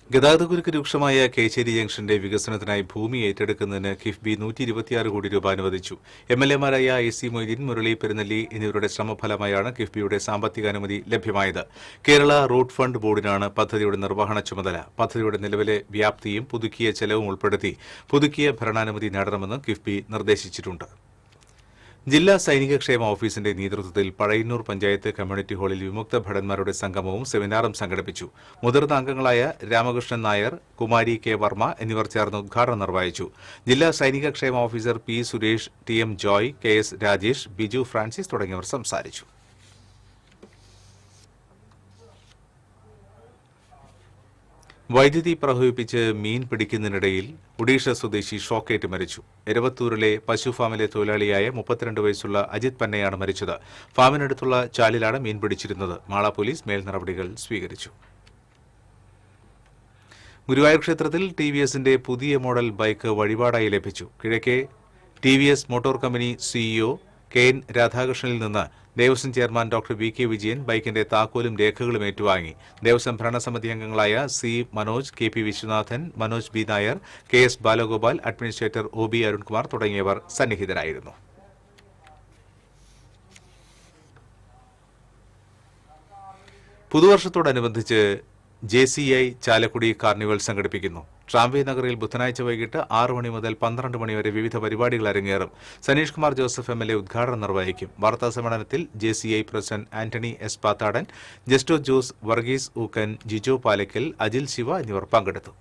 ഗതാഗതക്കുരുക്ക് രൂക്ഷമായ കേച്ചേരി ജംഗ്ഷന്റെ വികസനത്തിനായി ഭൂമി ഏറ്റെടുക്കുന്നതിന് കിഫ്ബി 126 കോടി രൂപ അനുവദിച്ചു. MLA-മാരായ AC മൊയ്തീൻ, മുരളി പെരുന്നെല്ലി എന്നിവരുടെ ശ്രമഫലമായാണ് കിഫ്ബിയുടെ സാമ്പത്തികാനുമതി ലഭ്യമായത്. കേരള റോഡ് ഫണ്ട് ബോർഡിനാണ് പദ്ധതിയുടെ നിർവഹണ ചുമതല. പദ്ധതിയുടെ നിലവിലെ വ്യാപ്തിയും പുതുക്കിയ ചെലവും ഉൾപ്പെടുത്തി പുതുക്കിയ ഭരണാനുമതി നേടണമെന്ന് കിഫ്ബി നിർദ്ദേശിച്ചിട്ടുണ്ട്. ജില്ലാ സൈനികക്ഷേമ ഓഫീസിന്റെ നേതൃത്വത്തിൽ പഴയന്നൂർ പഞ്ചായത്ത് കമ്മ്യൂണിറ്റി ഹാളിൽ വിമുക്ത ഭടന്മാരുടെ സംഗമവും സെമിനാറും സംഘടിപ്പിച്ചു. മുതിർന്ന അംഗങ്ങളായ രാമകൃഷ്ണൻ നായർ, കുമാരി K. വർമ്മ എന്നിവർ ചേർന്ന് ഉദ്ഘാടനം നിർവഹിച്ചു. ജില്ലാ സൈനികക്ഷേമ officer P. Suresh, TM Joy, KS Rajesh, Biju Francis തുടങ്ങിയവർ സംസാരിച്ചു. വൈദ്യുതി പ്രവഹിപ്പിച്ച് മീൻ പിടിക്കുന്നതിനിടയിൽ ഒഡീഷ സ്വദേശി ഷോക്കേറ്റ് മരിച്ചു. എരവത്തൂരിലെ പശുഫാമിലെ തൊഴിലാളിയായ 32 വയസ്സുള്ള അജിത് പന്നയാണ് മരിച്ചത്. ഫാമിനടുത്തുള്ള ചാലിലാണ് മീൻ പിടിച്ചിരുന്നത്. മാള പോലീസ് മേൽ നടപടികൾ സ്വീകരിച്ചു. ഗുരുവായൂർ ക്ഷേത്രത്തിൽ TVSന്റെ പുതിയ മോഡൽ ബൈക്ക് വഴിപാടായി ലഭിച്ചു. കിഴക്കേ TVS motor company CEO KN രാധാകൃഷ്ണനിൽ നിന്ന് Devaswom chairman doctor VK Vijayan ബൈക്കിന്റെ താക്കോലും രേഖകളും ഏറ്റുവാങ്ങി. ദേവസ്വം ഭരണസമിതി അംഗങ്ങളായ C Manoj, KP Viswanathan, Manoj B Nair, KS Balagopal, administrator OB Arunkumar തുടങ്ങിയവർ സന്നിഹിതരായിരുന്നു. പുതുവർഷത്തോടനുബന്ധിച്ച് JCI ചാലക്കുടി കാർണിവൽ സംഘടിപ്പിക്കുന്നു. ട്രാംവേ നഗറിൽ ബുധനാഴ്ച വൈകിട്ട് 6 മണി മുതൽ 12 മണി വരെ വിവിധ പരിപാടികൾ അരങ്ങേറും. സനീഷ് കുമാർ ജോസഫ് MLA ഉദ്ഘാടനം നിർവഹിക്കും. വാർത്താ സമ്മേളനത്തിൽ JCI president Antony S Pathadan, Justo Jose, Varghese Ookken, Jijo Palakkal, Ajil Shiva എന്നിവർ പങ്കെടുത്തു.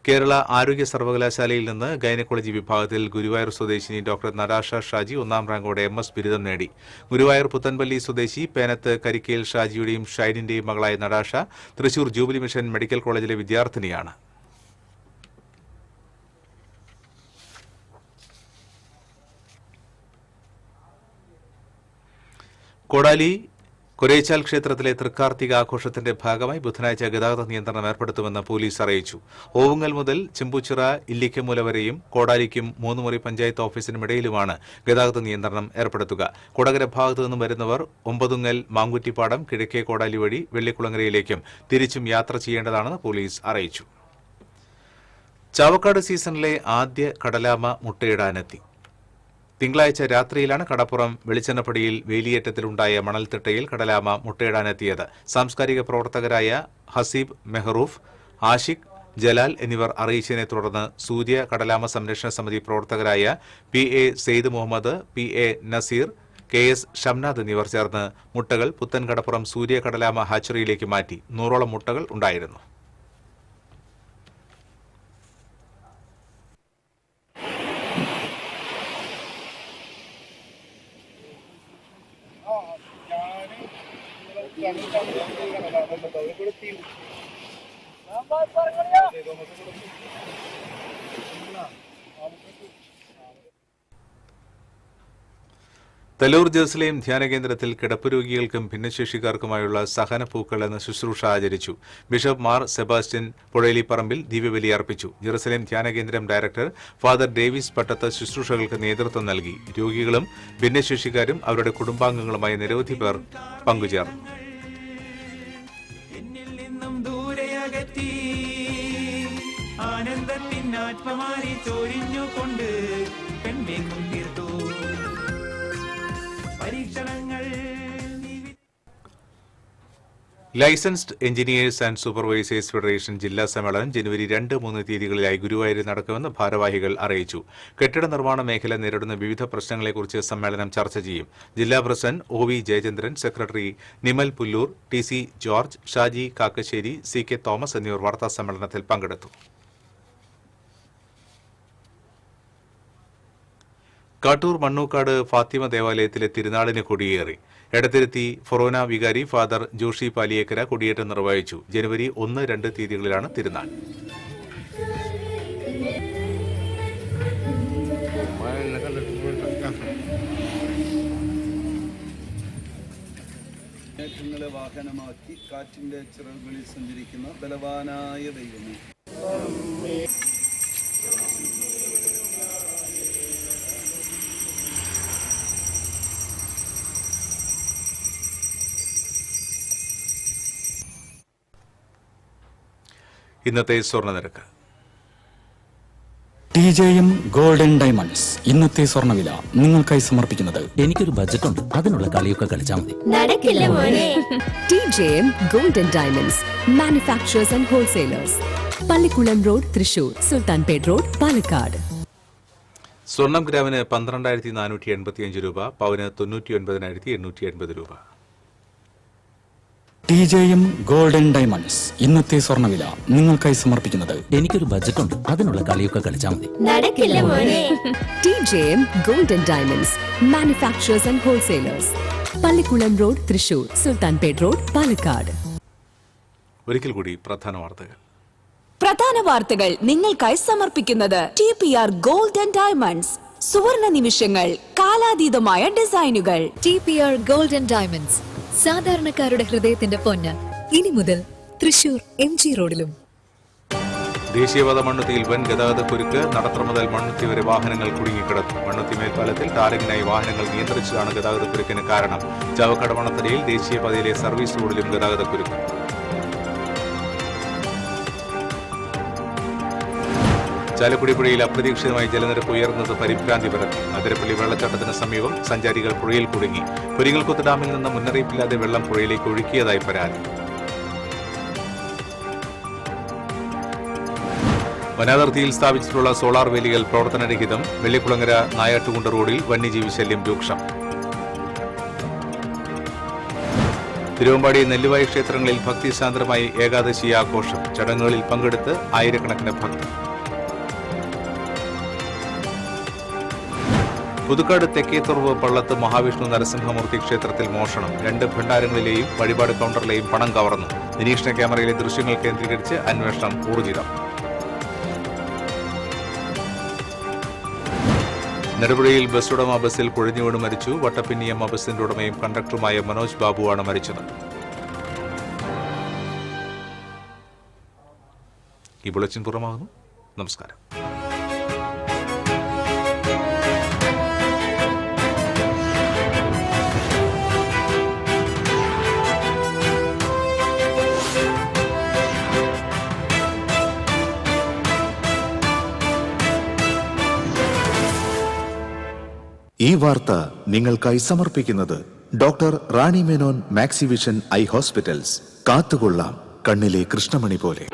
കേരള ആരോഗ്യ സർവകലാശാലയിൽ നിന്ന് ഗൈനക്കോളജി വിഭാഗത്തിൽ ഗുരുവായൂർ സ്വദേശിനി ഡോക്ടർ നരാഷ ഷാജി 1ാം റാങ്കോടെ MS ബിരുദം നേടി. ഗുരുവായൂർ പുത്തൻപള്ളി സ്വദേശി പേനത്ത് കരിക്കേൽ ഷാജിയുടെയും ഷൈനിന്റെയും മകളായ നരാഷ തൃശൂർ ജൂബിലി മിഷൻ മെഡിക്കൽ കോളേജിലെ വിദ്യാർത്ഥിനിയാണ്. കോടാലി കൊരേച്ചാൽ ക്ഷേത്രത്തിലെ തൃക്കാർത്തിക ആഘോഷത്തിന്റെ ഭാഗമായി ബുധനാഴ്ച ഗതാഗത നിയന്ത്രണം ഏർപ്പെടുത്തുമെന്ന് പോലീസ് അറിയിച്ചു. ഓവുങ്ങൽ മുതൽ ചെമ്പൂച്ചിറ ഇല്ലിക്കമൂല വരെയും കോടാലിക്കും മൂന്നുമുറി പഞ്ചായത്ത് ഓഫീസിനും ഇടയിലുമാണ് ഗതാഗത നിയന്ത്രണം ഏർപ്പെടുത്തുക. കൊടകര ഭാഗത്തു നിന്നും വരുന്നവർ ഒമ്പതുങ്ങൽ മാങ്കുറ്റിപ്പാടം കിഴക്കേ കോടാലി വഴി വെള്ളിക്കുളങ്ങരയിലേക്കും തിരിച്ചും യാത്ര ചെയ്യേണ്ടതാണെന്ന് പോലീസ് അറിയിച്ചു. ചാവക്കാട് സീസണിലെ ആദ്യ കടലാമ മുട്ടയിടാനെത്തി. തിങ്കളാഴ്ച രാത്രിയിലാണ് കടപ്പുറം വെളിച്ചെണ്ണപ്പടിയിൽ വേലിയേറ്റത്തിലുണ്ടായ മണൽത്തിട്ടയിൽ കടലാമ മുട്ടയിടാനെത്തിയത്. സാംസ്കാരിക പ്രവർത്തകരായ ഹസീബ് മെഹറൂഫ്, ആഷിഖ്, ജലാൽ എന്നിവർ അറിയിച്ചതിനെ തുടർന്ന് സൂര്യ കടലാമ സംരക്ഷണ സമിതി പ്രവർത്തകരായ PA Syed Muhammad, PA Naseer, KS Shamnad എന്നിവർ ചേർന്ന് മുട്ടകൾ പുത്തൻ കടപ്പുറം സൂര്യ കടലാമ ഹാച്ചറിയിലേക്ക് മാറ്റി. 100ഓളം മുട്ടകൾ ഉണ്ടായിരുന്നു. തലൂർ ജെറുസലേം ധ്യാനകേന്ദ്രത്തിൽ കിടപ്പ് രോഗികൾക്കും ഭിന്നശേഷിക്കാർക്കുമായുള്ള സഹനപ്പൂക്കൾ എന്ന ശുശ്രൂഷ ആചരിച്ചു. ബിഷപ്പ് മാർ സെബാസ്റ്റ്യൻ പുഴയിലിപ്പറമ്പിൽ ദിവ്യബലി അർപ്പിച്ചു. ജെറുസലേം ധ്യാനകേന്ദ്രം ഡയറക്ടർ ഫാദർ ഡേവിസ് പട്ടത്ത് ശുശ്രൂഷകൾക്ക് നേതൃത്വം നൽകി. രോഗികളും ഭിന്നശേഷിക്കാരും അവരുടെ കുടുംബാംഗങ്ങളുമായ നിരവധി പേർ പങ്കുചേർന്നു. Licensed engineers and supervisors federation ജില്ലാ സമ്മേളനം ജനുവരി 2-3 തീയതികളിലായി ഗുരുവായൂരിൽ നടക്കുമെന്ന് ഭാരവാഹികൾ അറിയിച്ചു. കെട്ടിട നിർമ്മാണ മേഖല നേരിടുന്ന വിവിധ പ്രശ്നങ്ങളെക്കുറിച്ച് സമ്മേളനം ചർച്ച ചെയ്യും. ജില്ലാ president OV Jayachandran, secretary Nimal Pullur, TC George, Shaji Kakkassery, CK Thomas എന്നിവർ വാർത്താ സമ്മേളനത്തിൽ പങ്കെടുത്തു. കാട്ടൂർ മണ്ണൂക്കാട് ഫാത്തിമ ദേവാലയത്തിലെ തിരുനാളിന് കൊടിയേറി. എടത്തിരുത്തി ഫൊറോന വികാരി ഫാദർ ജോഷി പാലിയേക്കര കൊടിയേറ്റം നിർവഹിച്ചു. ജനുവരി 1-2 തീയതികളിലാണ് തിരുനാൾ. മേഘങ്ങളെ വാഹനമാക്കി കാറ്റിന്റെ ചിറകുകളിൽ സഞ്ചരിക്കുന്ന ബലവാനായ ദൈവമേ, ഇന്നത്തെ സ്വർണ്ണനിരക്ക്. TJM ഗോൾഡൻ ഡയമണ്ട്സ് ഇന്നത്തെ സ്വർണ്ണവില നിങ്ങൾക്കായി സമർപ്പിക്കുന്നത് എനിക്കൊരു ബജറ്റ് ഉണ്ട്, അതിനുള്ള കളിയൊക്കെ കളിച്ചാൽ മതി. നടക്കില്ല മോനെ. TJM golden diamonds manufacturers and wholesalers, Pallikulam road, Thrissur, Sultanpet road, Palakkad. സ്വർണം ഗ്രാമിന് 12,485 രൂപ, പവന് 99,880 രൂപ. TJM ഗോൾഡൻ ഡയമണ്ട്സ് ഇന്നത്തെ സ്വർണ്ണവില നിങ്ങൾക്കായി സമർപ്പിക്കുന്നത് എനിക്കൊരു ബജറ്റ് ഉണ്ട്, അതിനുള്ള കളിയൊക്കെ കളിച്ചാൽ മതി. നടക്കില്ല മോനെ. TJM golden diamonds manufacturers and wholesalers, Pallikulam road, Thrissur, Sultanpet road, Palakkad. ഒരിക്കൽ കൂടി പ്രധാന വാർത്തകൾ. പ്രധാന വാർത്തകൾ നിങ്ങൾക്കായി സമർപ്പിക്കുന്നത് TPR ഗോൾഡൻ ഡയമണ്ട്സ്. സുവർണ നിമിഷങ്ങൾ, കാലാതീതമായ ഡിസൈനുകൾ. TPR ഗോൾഡൻ ഡയമണ്ട്സ്, സാധാരണക്കാരുടെ ഹൃദയത്തിന്റെ പൊന്ന്. ഇനി മുതൽ തൃശൂർ MG റോഡിലും. ദേശീയപാത മണ്ണുത്തിയിൽ വൻ ഗതാഗതക്കുരുക്ക്. നടത്തറ മുതൽ മണ്ണുത്തി വരെ വാഹനങ്ങൾ കുടുങ്ങിക്കിടന്നു. മണ്ണുത്തി മേൽപ്പാലത്തിൽ ടാറിങ്ങിനായി വാഹനങ്ങൾ നിയന്ത്രിച്ചതാണ് ഗതാഗതക്കുരുക്കിന് കാരണം. ചാവക്കാട് മണത്തലയിൽ ദേശീയപാതയിലെ സർവീസ് റോഡിലും ഗതാഗതക്കുരുക്ക്. ചാലക്കുടി പുഴയിൽ അപ്രതീക്ഷിതമായി ജലനിരപ്പ് ഉയർന്നത് പരിഭ്രാന്തി പരത്തി. അതിരപ്പള്ളി വെള്ളച്ചാട്ടത്തിന് സമീപം സഞ്ചാരികൾ പുഴയിൽ കുടുങ്ങി. പുരിങ്ങൽകുത്ത് ഡാമിൽ നിന്ന് മുന്നറിയിപ്പില്ലാതെ വെള്ളം പുഴയിലേക്ക് ഒഴുക്കിയതായി പരാതി. വനാതിർത്തിയിൽ സ്ഥാപിച്ചിട്ടുള്ള സോളാർ വേലികൾ പ്രവർത്തനരഹിതം. വെള്ളിക്കുളങ്ങര നായാട്ടുകുണ്ട് റോഡിൽ വന്യജീവി ശല്യം രൂക്ഷം. തിരുവമ്പാടി നെല്ലുവായി ക്ഷേത്രങ്ങളിൽ ഭക്തിസാന്ദ്രമായി ഏകാദശി ആഘോഷം. ചടങ്ങുകളിൽ പങ്കെടുത്ത് ആയിരക്കണക്കിന് ഭക്തർ. പുതുക്കാട് തെക്കേത്തുറവ് പള്ളത്ത് മഹാവിഷ്ണു നരസിംഹമൂർത്തി ക്ഷേത്രത്തിൽ മോഷണം. 2 ഭണ്ഡാരങ്ങളിലെയും വഴിപാട് കൗണ്ടറിലെയും പണം കവർന്നു. നിരീക്ഷണ ക്യാമറയിലെ ദൃശ്യങ്ങൾ കേന്ദ്രീകരിച്ച് അന്വേഷണം ഊർജിതം. നെടുപുഴയിൽ ബസ് ഉടമ ബസ്സിൽ കുഴഞ്ഞു വീണ് മരിച്ചു. വട്ടപ്പിന്നിയമ്മ ബസിന്റെ ഉടമയും കണ്ടക്ടറുമായ മനോജ് ബാബുവാണ് മരിച്ചത്. ഈ ബുള്ളറ്റിൻ പൂർണ്ണമാകുന്നു. നമസ്കാരം. ഈ വാർത്ത നിങ്ങൾക്കായി സമർപ്പിക്കുന്നത് doctor Rani Menon Maxivision I hospitals. കാത്തുകൊള്ളാം കണ്ണിലെ കൃഷ്ണമണി പോലെ.